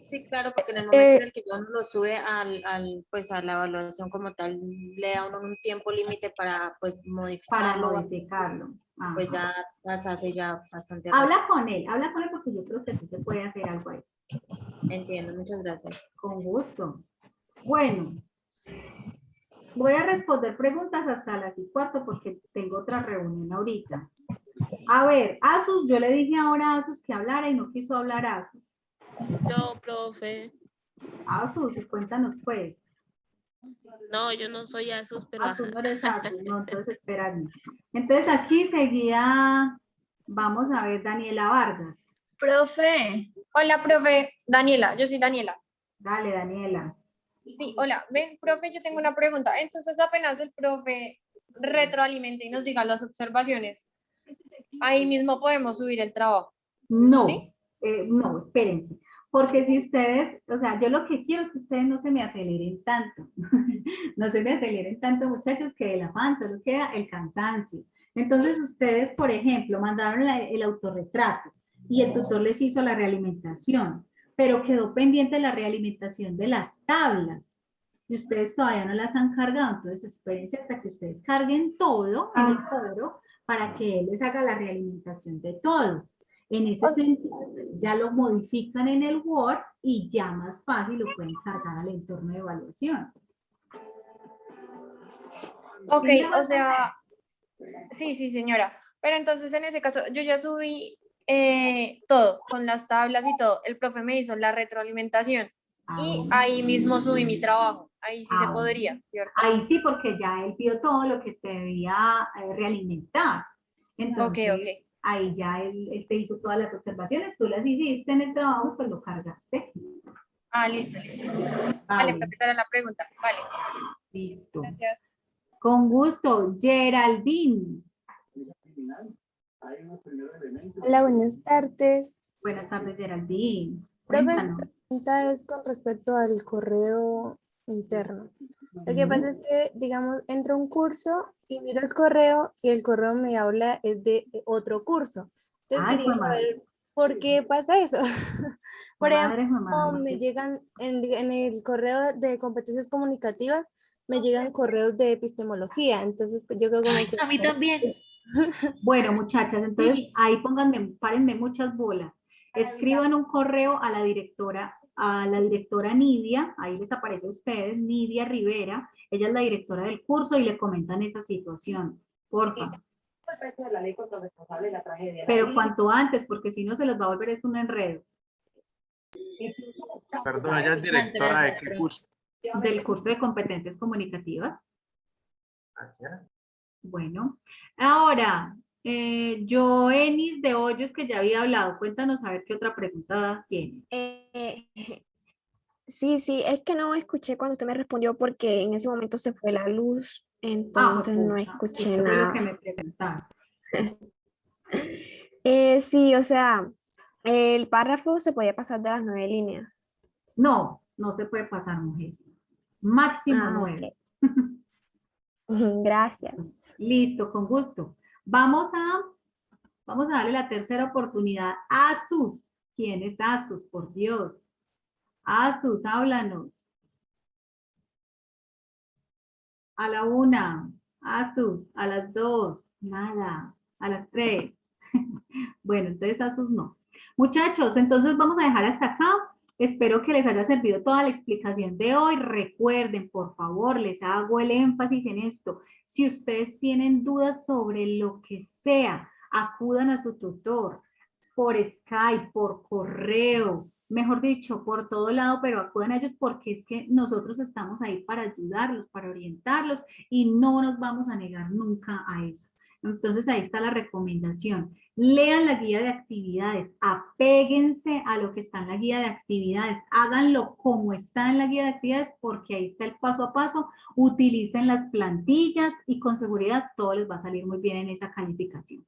P: Sí, claro, porque en el momento en el que yo lo sube pues a la evaluación como tal, le da uno un tiempo límite para pues modificarlo.
A: Para modificarlo. Ajá.
P: Pues ya las hace ya bastante
A: habla con él porque yo creo que sí se puede hacer algo ahí.
P: Entiendo, muchas gracias.
A: Con gusto. Bueno, voy a responder preguntas hasta las 4:15 porque tengo otra reunión ahorita. A ver, Asus, yo le dije ahora a Asus que hablara y no quiso hablar Asus.
Q: Yo, profe.
A: Asus, cuéntanos pues.
Q: No, yo no soy Asus, pero...
A: Tú no eres Asus, no, entonces espérame. Entonces aquí seguía, vamos a ver, Daniela Vargas.
R: Profe. Hola, profe. Daniela, yo soy Daniela.
A: Dale, Daniela.
R: Sí, hola. Ven, profe, yo tengo una pregunta. Entonces apenas el profe retroalimente y nos diga las observaciones, ahí mismo podemos subir el trabajo.
A: No,
R: ¿sí?
A: No, espérense. Porque si ustedes, o sea, yo lo que quiero es que ustedes no se me aceleren tanto. No se me aceleren tanto, muchachos, que del afán solo queda el cansancio. Entonces ustedes, por ejemplo, mandaron el autorretrato y el tutor les hizo la realimentación, pero quedó pendiente la realimentación de las tablas. Y ustedes todavía no las han cargado, entonces espérense hasta que ustedes carguen todo en el foro para que él les haga la realimentación de todo. En ese sentido, ya lo modifican en el Word y ya más fácil lo pueden cargar al entorno de evaluación.
R: Ok, o sea, sí, señora. Pero entonces en ese caso, yo ya subí todo, con las tablas y todo. El profe me hizo la retroalimentación y ahí mismo subí mi trabajo. Ahí sí se podría, ¿cierto?
A: Ahí sí, porque ya él vio todo lo que te debía realimentar. Entonces,
R: ok.
A: Ahí ya él te hizo todas las observaciones, tú las hiciste en el trabajo, pues lo cargaste.
R: Ah, listo. Vale, pues esa era la pregunta. Vale.
A: Listo.
R: Gracias.
A: Con gusto, Geraldine.
S: Hola, buenas tardes.
A: Buenas tardes, Geraldine.
S: Profe, mi
A: Cuéntanos.
S: pregunta es con respecto al correo interno. Lo que pasa es que, digamos, entro a un curso y miro el correo y el correo me habla es de otro curso. Entonces quería saber por qué pasa eso. Por ejemplo, me llegan en el correo de competencias comunicativas, me llegan correos de epistemología. Entonces yo creo como que...
A: A mí también. Bueno, muchachas, entonces ahí párenme muchas bolas. Escriban un correo a la directora Nidia, ahí les aparece a ustedes, Nidia Rivera, ella es la directora del curso y le comentan esa situación, porfa. Pero cuanto antes, porque si no se les va a volver es un enredo.
C: Perdón, ella es directora de qué curso.
A: Del curso de competencias comunicativas. Bueno, ahora, Joenis de Hoyos, que ya había hablado, cuéntanos a ver qué otra pregunta tienes.
E: Sí, es que no escuché cuando usted me respondió porque en ese momento se fue la luz, entonces no
A: pucha,
E: escuché
A: esto fue lo que
E: nada.
A: me preguntaste.
E: Sí, o sea, el párrafo se podía pasar de las 9 líneas.
A: No, no se puede pasar, mujer. Máximo
E: Ah,
A: 9.
E: Gracias.
A: Listo, con gusto. Vamos a darle la tercera oportunidad a Asus. ¿Quién es Asus? Por Dios. Asus, háblanos. A la 1, Asus, a las 2, nada, a las 3. Bueno, entonces Asus no. Muchachos, entonces vamos a dejar hasta acá. Espero que les haya servido toda la explicación de hoy. Recuerden, por favor, les hago el énfasis en esto. Si ustedes tienen dudas sobre lo que sea, acudan a su tutor por Skype, por correo, mejor dicho, por todo lado, pero acudan a ellos porque es que nosotros estamos ahí para ayudarlos, para orientarlos y no nos vamos a negar nunca a eso. Entonces ahí está la recomendación. Lean la guía de actividades, apéguense a lo que está en la guía de actividades, háganlo como está en la guía de actividades porque ahí está el paso a paso, utilicen las plantillas y con seguridad todo les va a salir muy bien en esa calificación.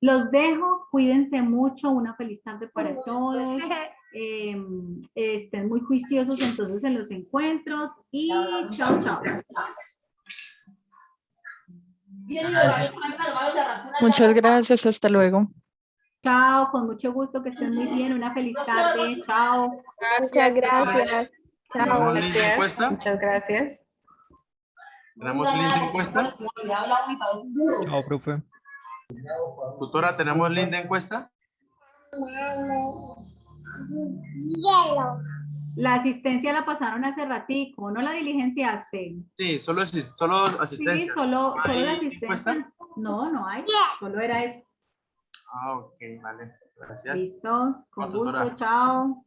A: Los dejo, cuídense mucho, una feliz tarde para todos, estén muy juiciosos entonces en los encuentros y chao, chao.
J: Gracias.
M: Muchas gracias, hasta luego.
A: Chao, con mucho gusto, que estén muy bien, una feliz tarde, chao.
E: Muchas gracias.
C: ¿Tenemos link de encuesta?
T: Muchas gracias.
C: ¿Tenemos link de encuesta?
U: Chao, profe.
C: Tutora, ¿tenemos link de encuesta?
A: La asistencia la pasaron hace ratico, ¿no la diligenciaste?
C: Sí, solo asistencia.
A: Sí, solo la
C: ¿Hay
A: asistencia.
C: encuesta?
A: No, no hay, solo era eso.
C: Ah, ok, vale. Gracias.
A: Listo, con
C: Tutora.
A: gusto, chao.